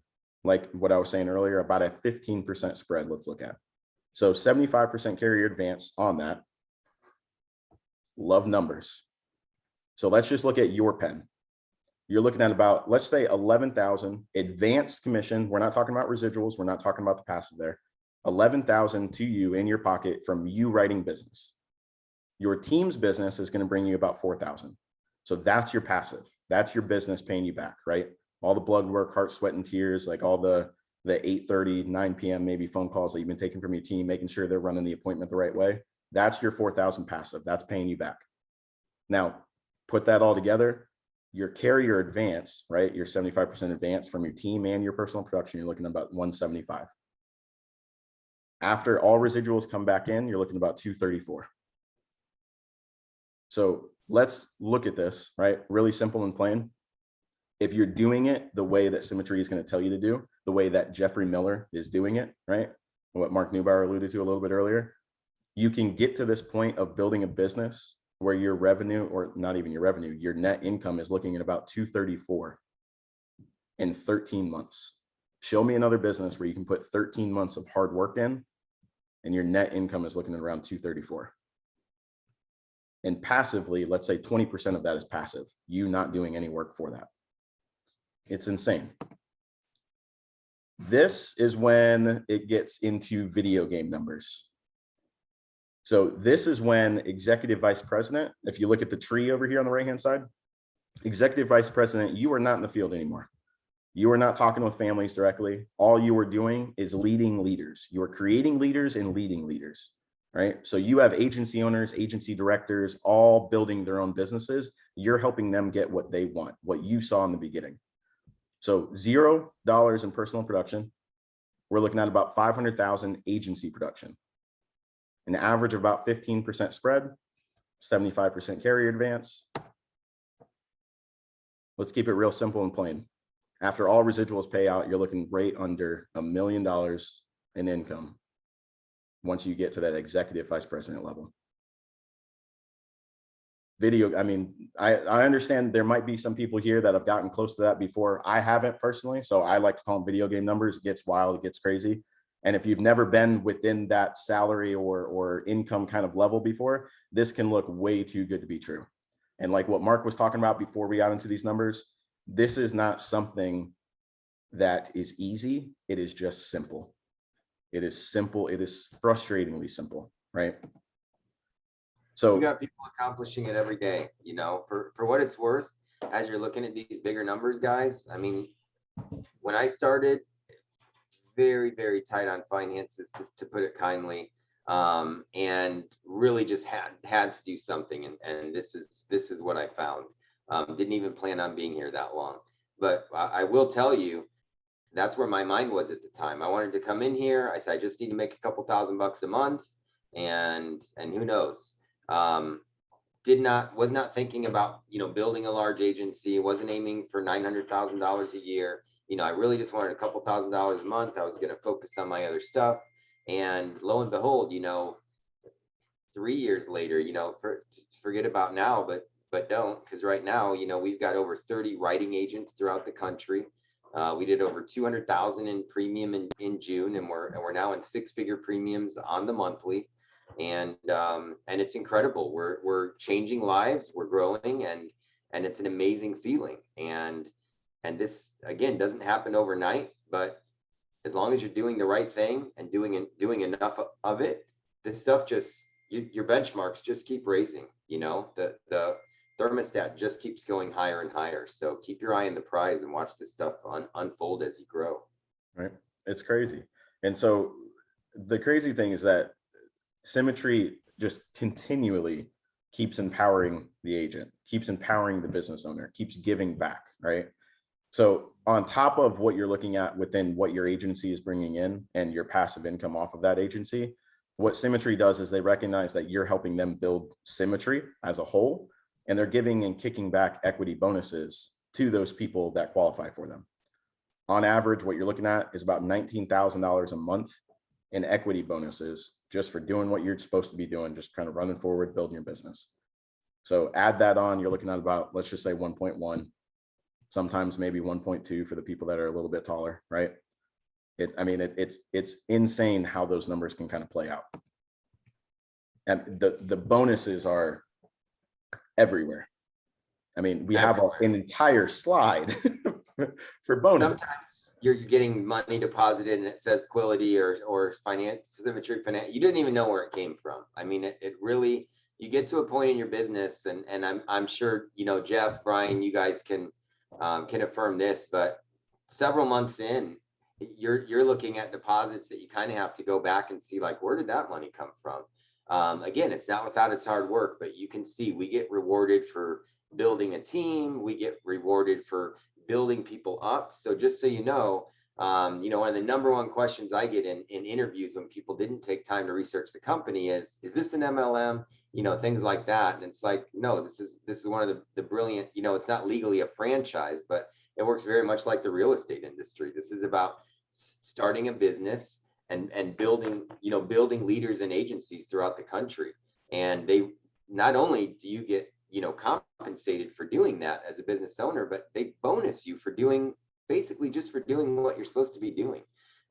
Like what I was saying earlier, about a 15% spread, let's look at. So 75% carrier advance on that. Love numbers. So let's just look at your pen. You're looking at about, let's say 11,000 advanced commission. We're not talking about residuals. We're not talking about the passive there. 11,000 to you in your pocket from you writing business. Your team's business is going to bring you about 4,000. So that's your passive. That's your business paying you back, right? All the blood work, heart, sweat, and tears, like all the 8:30, 9 p.m. maybe phone calls that you've been taking from your team, making sure they're running the appointment the right way. That's your 4,000 passive. That's paying you back. Now, put that all together. Your carrier advance, right? Your 75% advance from your team and your personal production, you're looking at about 175. After all residuals come back in, you're looking at about 234. So let's look at this, right? Really simple and plain. If you're doing it the way that Symmetry is going to tell you to do, the way that Jeffrey Miller is doing it, right? What Mark Newbauer alluded to a little bit earlier, you can get to this point of building a business where your revenue, or not even your revenue, your net income is looking at about 234 in 13 months. Show me another business where you can put 13 months of hard work in and your net income is looking at around 234. And passively, let's say 20% of that is passive, you not doing any work for that. It's insane. This is when it gets into video game numbers. So this is when executive vice president, if you look at the tree over here on the right-hand side, Executive vice president, you are not in the field anymore. You are not talking with families directly. All you are doing is leading leaders. You are creating leaders and leading leaders, right? So you have agency owners, agency directors, all building their own businesses. You're helping them get what they want, what you saw in the beginning. So $0 in personal production. We're looking at about 500,000 agency production, an average of about 15% spread, 75% carrier advance. Let's keep it real simple and plain. After all residuals pay out, you're looking right under $1 million in income once you get to that executive vice president level. Video, I mean, I understand there might be some people here that have gotten close to that before. I haven't personally, so I like to call them video game numbers. It gets wild, it gets crazy. And if you've never been within that salary or income kind of level before, this can look way too good to be true. And like what Mark was talking about before we got into these numbers, this is not something that is easy. It is just simple. It is simple. It is frustratingly simple, right? So you got people accomplishing it every day, you know, for what it's worth, as you're looking at these bigger numbers, guys. I mean, when I started, very, very tight on finances, to put it kindly, and really just had to do something. And this is what I found. Didn't even plan on being here that long, but I will tell you, that's where my mind was at the time. I wanted to come in here. I said, I just need to make a couple $1,000 a month, and who knows. Was not thinking about, you know, building a large agency. Wasn't aiming for $900,000 a year. You know, I really just wanted a couple $1,000s a month. I was going to focus on my other stuff. And lo and behold, you know, 3 years later, you know, forget about now, but don't, because right now, you know, we've got over 30 writing agents throughout the country. We did over 200,000 in premium in June, and we're now in 6-figure premiums on the monthly. And it's incredible. We're changing lives, we're growing, and it's an amazing feeling. And this, again, doesn't happen overnight, but as long as you're doing the right thing and doing enough of it, this stuff just, your benchmarks just keep raising. You know, the thermostat just keeps going higher and higher. So keep your eye on the prize and watch this stuff unfold as you grow. Right. It's crazy. And so the crazy thing is that Symmetry just continually keeps empowering the agent, keeps empowering the business owner, keeps giving back, right? So on top of what you're looking at within what your agency is bringing in and your passive income off of that agency, what Symmetry does is they recognize that you're helping them build Symmetry as a whole, and they're giving and kicking back equity bonuses to those people that qualify for them. On average, what you're looking at is about $19,000 a month in equity bonuses just for doing what you're supposed to be doing, just kind of running forward, building your business. So add that on, you're looking at about, let's just say 1.1, sometimes maybe 1.2 for the people that are a little bit taller, right? It's insane how those numbers can kind of play out. And the bonuses are everywhere. I mean, we have an entire slide for bonus. Sometimes you're getting money deposited and it says Quility or Symmetry Financial. You didn't even know where it came from. I mean, it really, you get to a point in your business, and I'm sure, you know, Jeff, Bryan, you guys can affirm this, but several months in, you're looking at deposits that you kind of have to go back and see, like, where did that money come from? Again, it's not without its hard work, but you can see we get rewarded for building a team. We get rewarded for building people up. So just so you know, one of the number one questions I get in interviews when people didn't take time to research the company is this an MLM? You know, things like that. And it's like, no, this is one of the brilliant, you know, it's not legally a franchise, but it works very much like the real estate industry. This is about starting a business and building leaders and agencies throughout the country. And they, not only do you get, you know, compensated for doing that as a business owner, but they bonus you for doing, basically just for doing what you're supposed to be doing.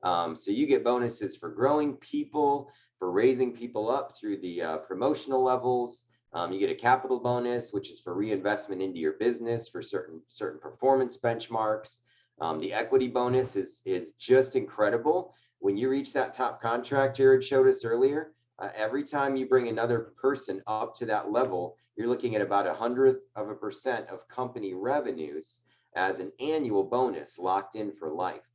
So you get bonuses for growing people, for raising people up through the promotional levels. You get a capital bonus, which is for reinvestment into your business for certain performance benchmarks. The equity bonus is just incredible. When you reach that top contract Jeryd showed us earlier, Every time you bring another person up to that level, you're looking at about 1/100% of company revenues as an annual bonus locked in for life.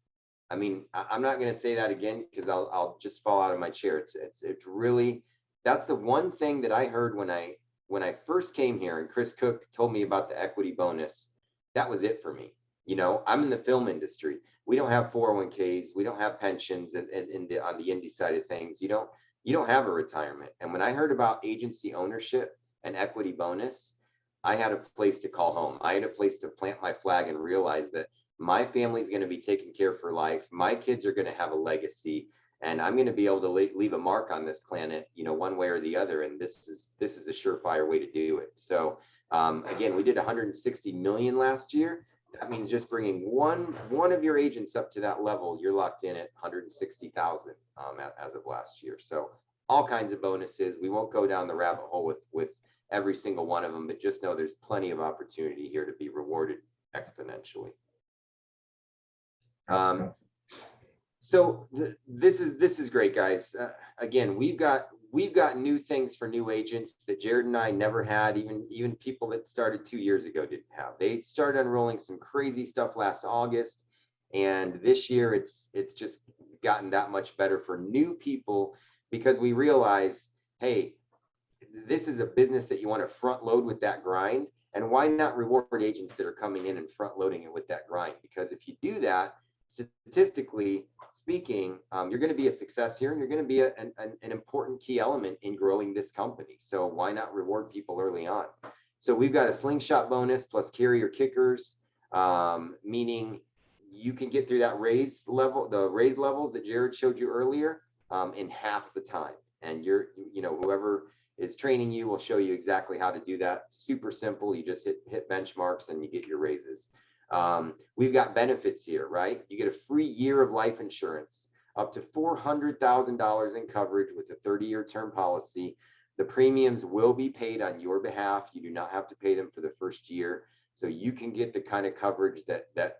I mean, I'm not going to say that again because I'll just fall out of my chair. It's really, that's the one thing that I heard when I first came here and Chris Cook told me about the equity bonus. That was it for me. You know, I'm in the film industry. We don't have 401ks. We don't have pensions on the indie side of things. You don't have a retirement. And when I heard about agency ownership and equity bonus, I had a place to call home. I had a place to plant my flag and realize that my family's going to be taken care of for life. My kids are going to have a legacy, and I'm going to be able to leave a mark on this planet, you know, one way or the other. And this is a surefire way to do it. So again, we did 160 million last year. That means just bringing one of your agents up to that level, you're locked in at 160,000 as of last year. So all kinds of bonuses. We won't go down the rabbit hole with every single one of them, but just know there's plenty of opportunity here to be rewarded exponentially. So this is great, guys. Again, we've got new things for new agents that Jeryd and I never had. Even people that started 2 years ago didn't have. They started unrolling some crazy stuff last August, and this year it's just gotten that much better for new people because we realize, hey, this is a business that you want to front load with that grind, and why not reward agents that are coming in and front loading it with that grind? Because if you do that, statistically speaking, you're going to be a success here, and you're going to be an important key element in growing this company. So why not reward people early on? So we've got a slingshot bonus plus carrier kickers, meaning you can get through that raise levels that Jeryd showed you earlier in half the time. And whoever is training you will show you exactly how to do that. Super simple. You just hit benchmarks and you get your raises. We've got benefits here, right? You get a free year of life insurance, up to $400,000 in coverage with a 30-year term policy. The premiums will be paid on your behalf. You do not have to pay them for the first year. So you can get the kind of coverage that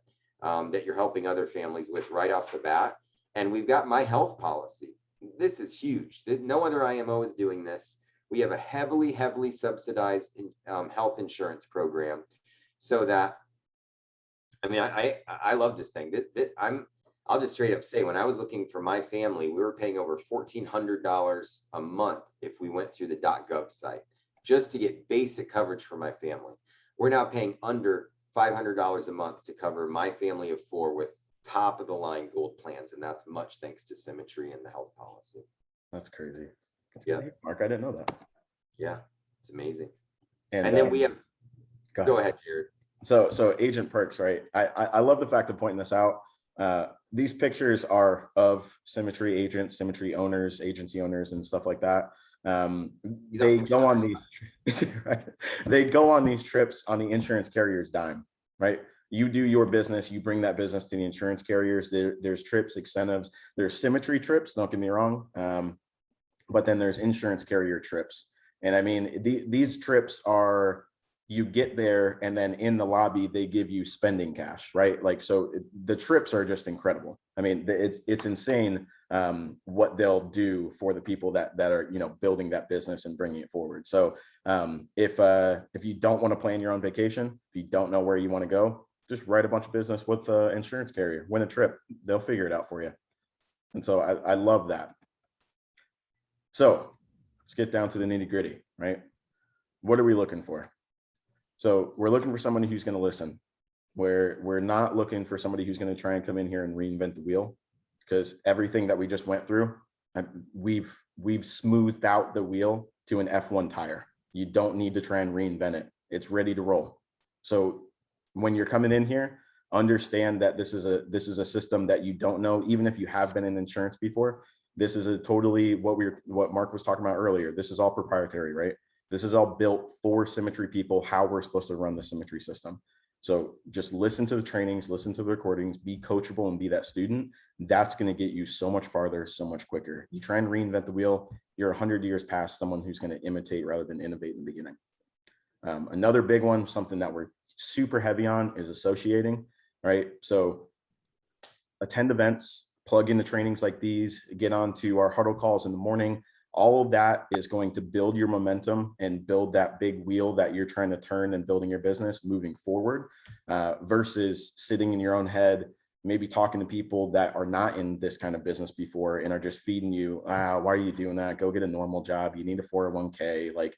you're helping other families with right off the bat. And we've got my health policy. This is huge. No other IMO is doing this. We have a heavily subsidized health insurance program, so that, I mean, I love this thing. I'll just straight up say, when I was looking for my family, we were paying over $1,400 a month if we went through the .gov site just to get basic coverage for my family. We're now paying under $500 a month to cover my family of 4 with top of the line gold plans, and that's much thanks to Symmetry and the health policy. That's crazy. Yeah, Mark, I didn't know that. Yeah, it's amazing. And then we have. Go ahead, Jeryd. So agent perks, right? I love the fact of pointing this out. These pictures are of Symmetry agents, Symmetry owners, agency owners, and stuff like that. They go on these they go on these trips on the insurance carrier's dime, right? You do your business, you bring that business to the insurance carriers. There's trips, incentives, there's Symmetry trips, don't get me wrong. But then there's insurance carrier trips. And I mean, these trips are, you get there and then in the lobby, they give you spending cash, right? Like, so the trips are just incredible. I mean, it's insane what they'll do for the people that are, building that business and bringing it forward. So if you don't want to plan your own vacation, if you don't know where you want to go, just write a bunch of business with the insurance carrier, win a trip, they'll figure it out for you. And so I love that. So let's get down to the nitty gritty, right? What are we looking for? So we're looking for somebody who's going to listen. We're not looking for somebody who's going to try and come in here and reinvent the wheel, because everything that we just went through, we've smoothed out the wheel to an F1 tire. You don't need to try and reinvent it. It's ready to roll. So when you're coming in here, understand that this is a system that you don't know, even if you have been in insurance before. This is a totally what Mark was talking about earlier. This is all proprietary, right? This is all built for Symmetry people, how we're supposed to run the Symmetry system. So just listen to the trainings, listen to the recordings, be coachable and be that student. That's going to get you so much farther, so much quicker. You try and reinvent the wheel, you're 100 years past someone who's going to imitate rather than innovate in the beginning. Another big one, something that we're super heavy on, is associating, right? So attend events, plug in the trainings like these, get on to our huddle calls in the morning. All of that is going to build your momentum and build that big wheel that you're trying to turn and building your business moving forward, versus sitting in your own head, maybe talking to people that are not in this kind of business before and are just feeding you, why are you doing that? Go get a normal job. You need a 401k. Like,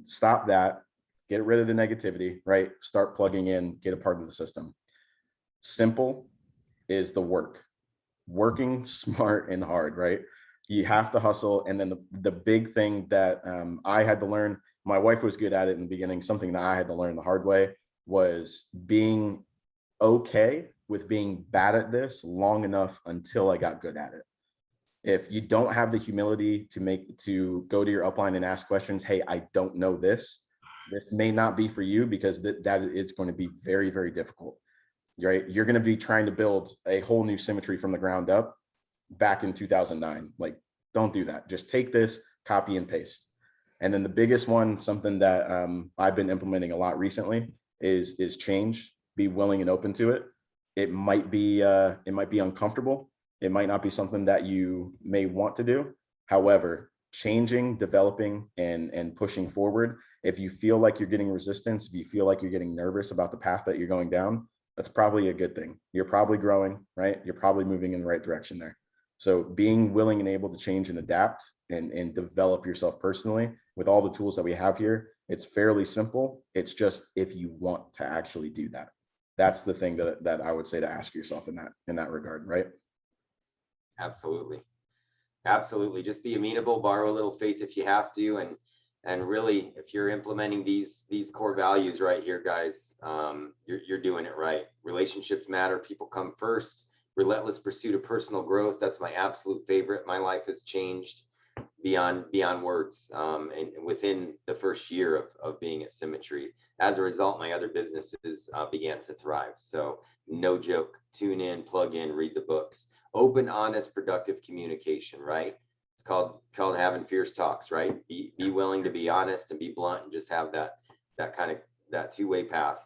stop that. Get rid of the negativity, right? Start plugging in, get a part of the system. Simple is the work. Working smart and hard, right? You have to hustle. And then the big thing that I had to learn, my wife was good at it in the beginning. Something that I had to learn the hard way was being okay with being bad at this long enough until I got good at it. If you don't have the humility to go to your upline and ask questions, hey, I don't know this. This may not be for you, because that it's going to be very, very difficult. Right? You're going to be trying to build a whole new Symmetry from the ground up back in 2009. Like, don't do that. Just take this, copy and paste. And then the biggest one, something that I've been implementing a lot recently, is change. Be willing and open to it. It might be uncomfortable. It might not be something that you may want to do. However, changing, developing, and pushing forward. If you feel like you're getting resistance, if you feel like you're getting nervous about the path that you're going down, that's probably a good thing. You're probably growing, right? You're probably moving in the right direction there. So being willing and able to change and adapt and develop yourself personally with all the tools that we have here, it's fairly simple. It's just if you want to actually do that. That's the thing that I would say to ask yourself in that regard, right? Absolutely. Absolutely. Just be amenable, borrow a little faith if you have to. And really, if you're implementing these core values right here, guys, you're doing it right. Relationships matter. People come first. Relentless pursuit of personal growth. That's my absolute favorite. My life has changed beyond words, and within the first year of being at Symmetry. As a result, my other businesses began to thrive. So no joke. Tune in, plug in, read the books. Open, honest, productive communication, right? It's called having fierce talks, right? Be willing to be honest and be blunt and just have that two-way path.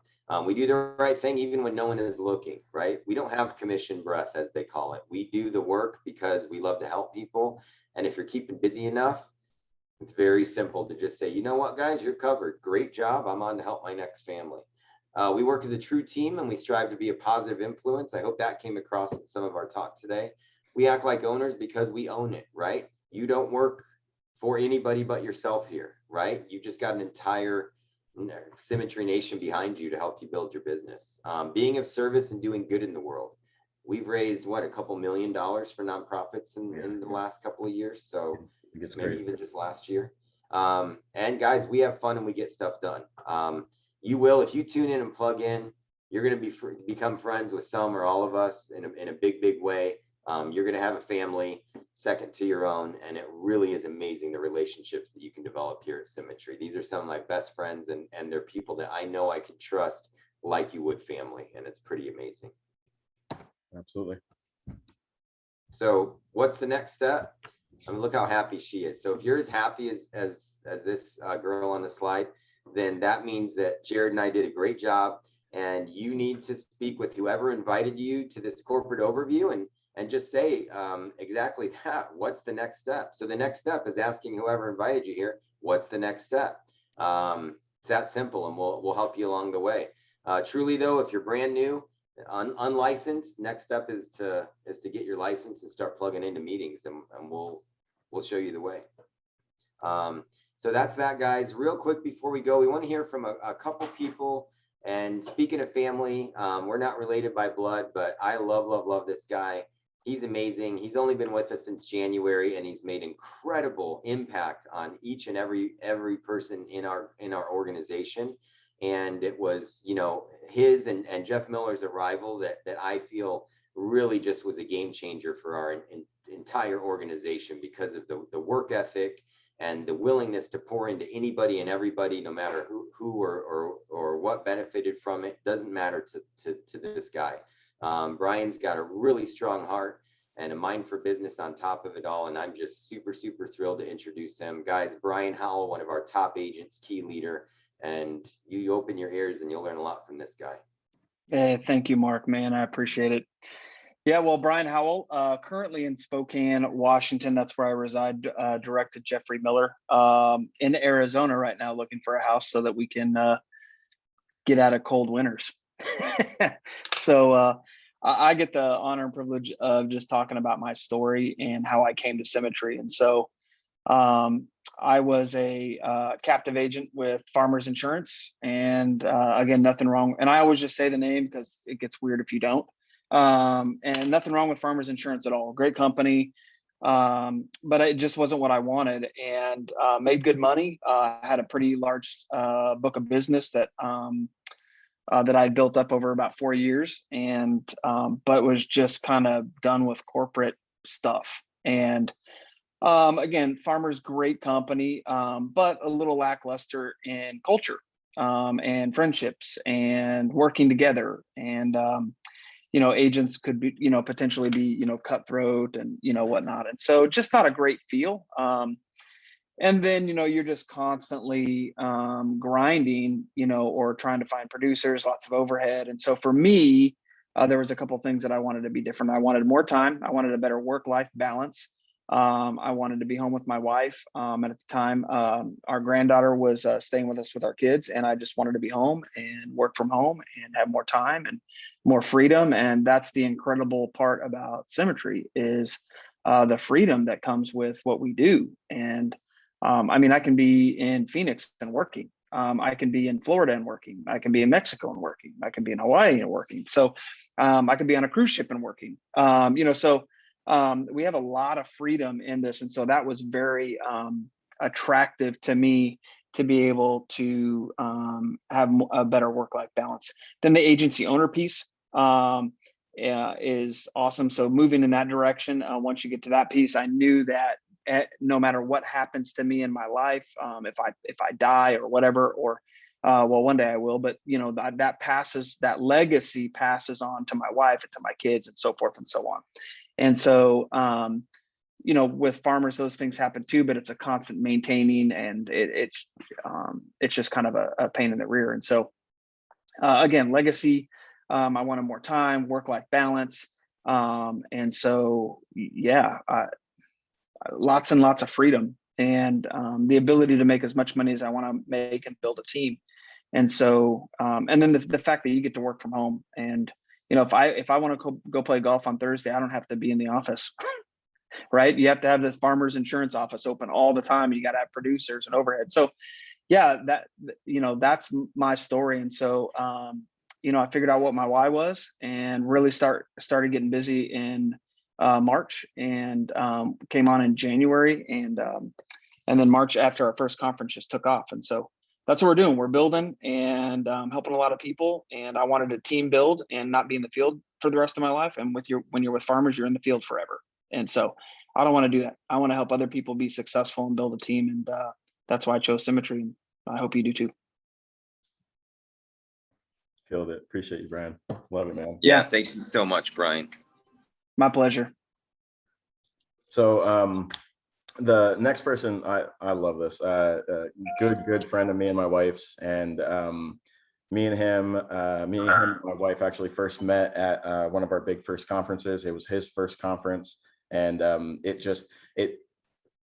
We do the right thing even when no one is looking, right? We don't have commission breath, as they call it. We do the work because we love to help people. And if you're keeping busy enough, it's very simple to just say, you know what, guys, you're covered. Great job. I'm on to help my next family. We work as a true team and we strive to be a positive influence. I hope that came across in some of our talk today. We act like owners because we own it, right? You don't work for anybody but yourself here, right? You just got an entire Symmetry Nation behind you to help you build your business. Being of service and doing good in the world. We've raised a couple $1 million for nonprofits in the last couple of years. So maybe crazy. Even just last year. And guys, we have fun and we get stuff done. You will, if you tune in and plug in, you're going to become friends with some or all of us in a big, big way. You're going to have a family second to your own. And it really is amazing the relationships that you can develop here at Symmetry. These are some of my best friends and they're people that I know I can trust like you would family. And it's pretty amazing. Absolutely. So what's the next step? I mean, look how happy she is. So if you're as happy as this girl on the slide, then that means that Jeryd and I did a great job, and you need to speak with whoever invited you to this corporate overview and just say exactly that. What's the next step? So the next step is asking whoever invited you here, what's the next step? It's that simple, and we'll help you along the way. Truly though, if you're brand new, unlicensed, next step is to get your license and start plugging into meetings, and we'll show you the way. So that's that, guys. Real quick before we go, we want to hear from a couple people. And speaking of family, we're not related by blood, but I love this guy. He's amazing. He's only been with us since January, and he's made incredible impact on each and every person in our organization. And it was, his and Jeff Miller's arrival that I feel really just was a game changer for our entire organization, because of the work ethic and the willingness to pour into anybody and everybody, no matter who or what benefited from it. Doesn't matter to this guy. Bryan's got a really strong heart and a mind for business on top of it all. And I'm just super thrilled to introduce him. Guys, Bryan Howell, one of our top agents, key leader. And you open your ears and you'll learn a lot from this guy. Hey, thank you, Mark, man. I appreciate it. Yeah, well, Bryan Howell, currently in Spokane, Washington. That's where I reside. Directed Jeffrey Miller in Arizona right now, looking for a house so that we can get out of cold winters. So I get the honor and privilege of just talking about my story and how I came to Symmetry. And so I was a captive agent with Farmers Insurance, and again, nothing wrong. And I always just say the name because it gets weird if you don't. And nothing wrong with Farmers Insurance at all. Great company, but it just wasn't what I wanted. And made good money. Had a pretty large book of business that that I built up over about 4 years, and but was just kind of done with corporate stuff. And again, Farmers, great company, but a little lackluster in culture and friendships and working together. And agents could be, potentially be, cutthroat and whatnot. And so just not a great feel. And then, you're just constantly grinding, or trying to find producers, lots of overhead. And so for me, there was a couple of things that I wanted to be different. I wanted more time. I wanted a better work-life balance. I wanted to be home with my wife. And at the time, our granddaughter was staying with us with our kids. And I just wanted to be home and work from home and have more time and more freedom. And that's the incredible part about Symmetry is the freedom that comes with what we do. And I can be in Phoenix and working. I can be in Florida and working. I can be in Mexico and working. I can be in Hawaii and working. So I could be on a cruise ship and working. So we have a lot of freedom in this. And so that was very attractive to me to be able to have a better work-life balance. Then the agency owner piece is awesome. So moving in that direction, once you get to that piece, I knew that no matter what happens to me in my life, if I die or whatever, or one day I will, but that legacy passes on to my wife and to my kids and so forth and so on. And so, with Farmers, those things happen too, but it's a constant maintaining, and it's just kind of a pain in the rear. And so, again, legacy, I wanted more time, work-life balance. And so, yeah, lots and lots of freedom, and the ability to make as much money as I want to make and build a team. And so, and then the fact that you get to work from home, and if I want to go play golf on Thursday, I don't have to be in the office, right? You have to have the Farmers Insurance office open all the time. You got to have producers and overhead. So, yeah, that's my story. And so, I figured out what my why was, and really started getting busy in March, and came on in January, and then March, after our first conference, just took off. And so that's what we're doing. We're building and helping a lot of people. And I wanted a team build and not be in the field for the rest of my life. And when you're with Farmers, you're in the field forever. And so I don't want to do that. I want to help other people be successful and build a team. And that's why I chose Symmetry. And I hope you do too. Killed it. Appreciate you, Bryan. Love it, man. Yeah, thank you so much, Bryan. My pleasure. So the next person, I love this. Good friend of me and my wife's, and me and him, my wife actually first met at one of our big first conferences. It was his first conference, and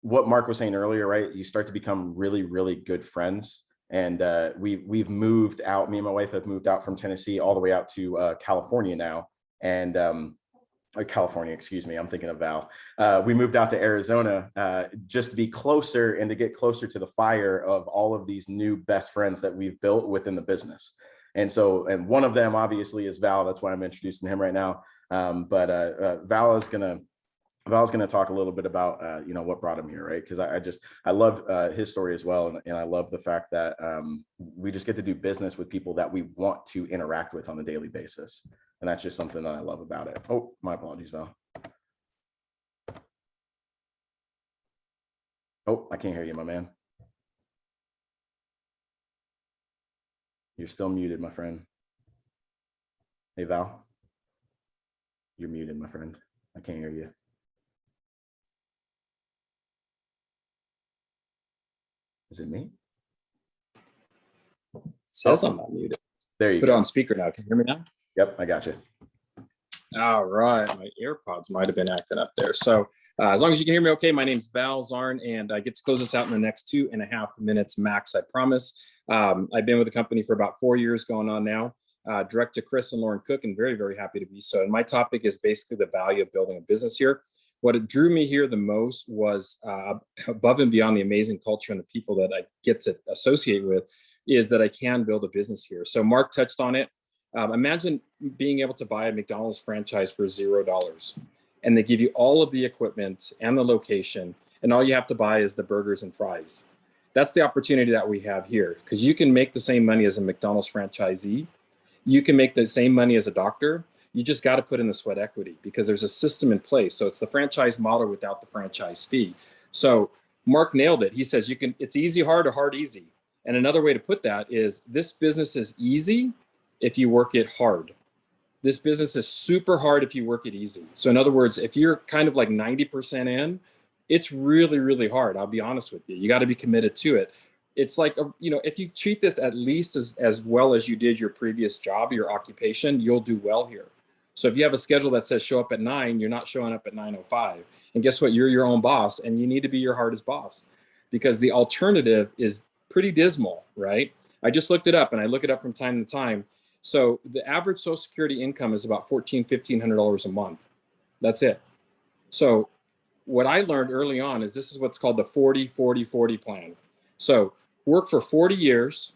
what Mark was saying earlier, right? You start to become really, really good friends. And we've moved out. Me and my wife have moved out from Tennessee all the way out to California now. And California, excuse me, I'm thinking of Val. We moved out to Arizona just to be closer and to get closer to the fire of all of these new best friends that we've built within the business. And so, and one of them obviously is Val. That's why I'm introducing him right now. But Val is gonna talk a little bit about what brought him here, right? Because I love his story as well, and I love the fact that we just get to do business with people that we want to interact with on a daily basis, and that's just something that I love about it. Oh, my apologies, Val. Oh, I can't hear you, my man. You're still muted, my friend. Hey, Val. You're muted, my friend. I can't hear you. Is it me? It says I'm not muted. There you Put go. it on speaker now. Can you hear me now? Yep, I got you. All right, my AirPods might have been acting up there. So as long as you can hear me okay, my name's Val Zarn, and I get to close this out in the next 2.5 minutes max, I promise. I've been with the company for about 4 years going on now, direct to Chris and Lauren Cook, and very, very happy to be so. And my topic is basically the value of building a business here. What drew me here the most was above and beyond the amazing culture and the people that I get to associate with, is that I can build a business here. So Mark touched on it. Imagine being able to buy a McDonald's franchise for $0, and they give you all of the equipment and the location, and all you have to buy is the burgers and fries. That's the opportunity that we have here, because you can make the same money as a McDonald's franchisee. You can make the same money as a doctor. You just got to put in the sweat equity, because there's a system in place. So it's the franchise model without the franchise fee. So Mark nailed it. He says it's easy, hard, or hard, easy. And another way to put that is, this business is easy if you work it hard. This business is super hard if you work it easy. So in other words, if you're kind of like 90% in, it's really, really hard. I'll be honest with you. You got to be committed to it. It's like, if you treat this at least as well as you did your previous job, your occupation, you'll do well here. So if you have a schedule that says show up at 9, you're not showing up at 9:05. And guess what? You're your own boss, and you need to be your hardest boss, because the alternative is pretty dismal, right? I just looked it up, and I look it up from time to time. So the average Social Security income is about $1,400, $1,500 a month. That's it. So what I learned early on is this is what's called the 40-40-40 plan. So work for 40 years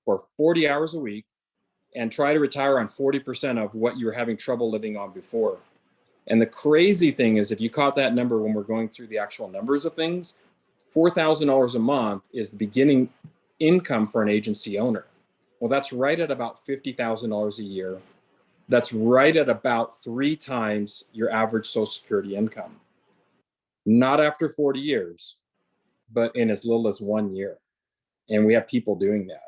for 40 hours a week and try to retire on 40% of what you were having trouble living on before. And the crazy thing is, if you caught that number when we're going through the actual numbers of things, $4,000 a month is the beginning income for an agency owner. Well, that's right at about $50,000 a year. That's right at about 3 times your average Social Security income. Not after 40 years, but in as little as 1 year. And we have people doing that.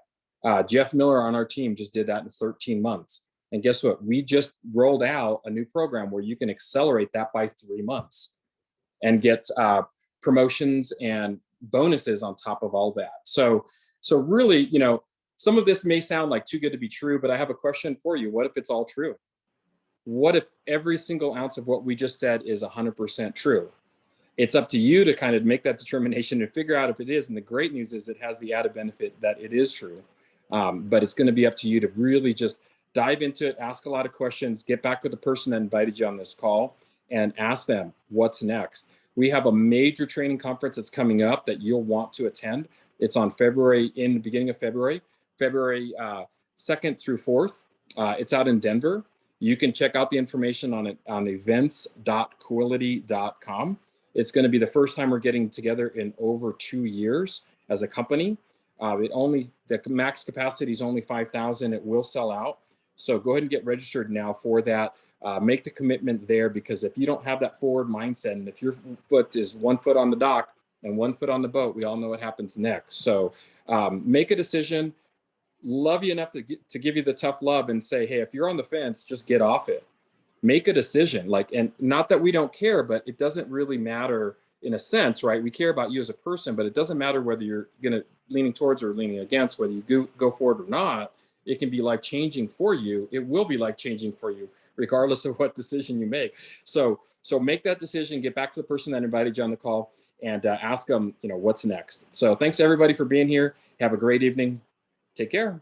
Jeff Miller on our team just did that in 13 months. And guess what? We just rolled out a new program where you can accelerate that by 3 months and get promotions and bonuses on top of all that. So really, some of this may sound like too good to be true, but I have a question for you. What if it's all true? What if every single ounce of what we just said is 100% true? It's up to you to kind of make that determination and figure out if it is. And the great news is it has the added benefit that it is true. But it's going to be up to you to really just dive into it, ask a lot of questions, get back with the person that invited you on this call, and ask them what's next. We have a major training conference that's coming up that you'll want to attend. It's on in the beginning of February 2nd through 4th. It's out in Denver. You can check out the information on it on events.quility.com. It's going to be the first time we're getting together in over 2 years as a company. The max capacity is only 5,000. It will sell out. So go ahead and get registered now for that. Make the commitment there, because if you don't have that forward mindset, and if your foot is 1 foot on the dock and 1 foot on the boat, we all know what happens next. So make a decision. Love you enough to give you the tough love and say, hey, if you're on the fence, just get off it. Make a decision. And not that we don't care, but it doesn't really matter in a sense, right? We care about you as a person, but it doesn't matter whether you're leaning towards or leaning against, whether you go forward or not. It can be life-changing for you. It will be life-changing for you, regardless of what decision you make. So make that decision, get back to the person that invited you on the call, and ask them, what's next. So thanks everybody for being here. Have a great evening. Take care.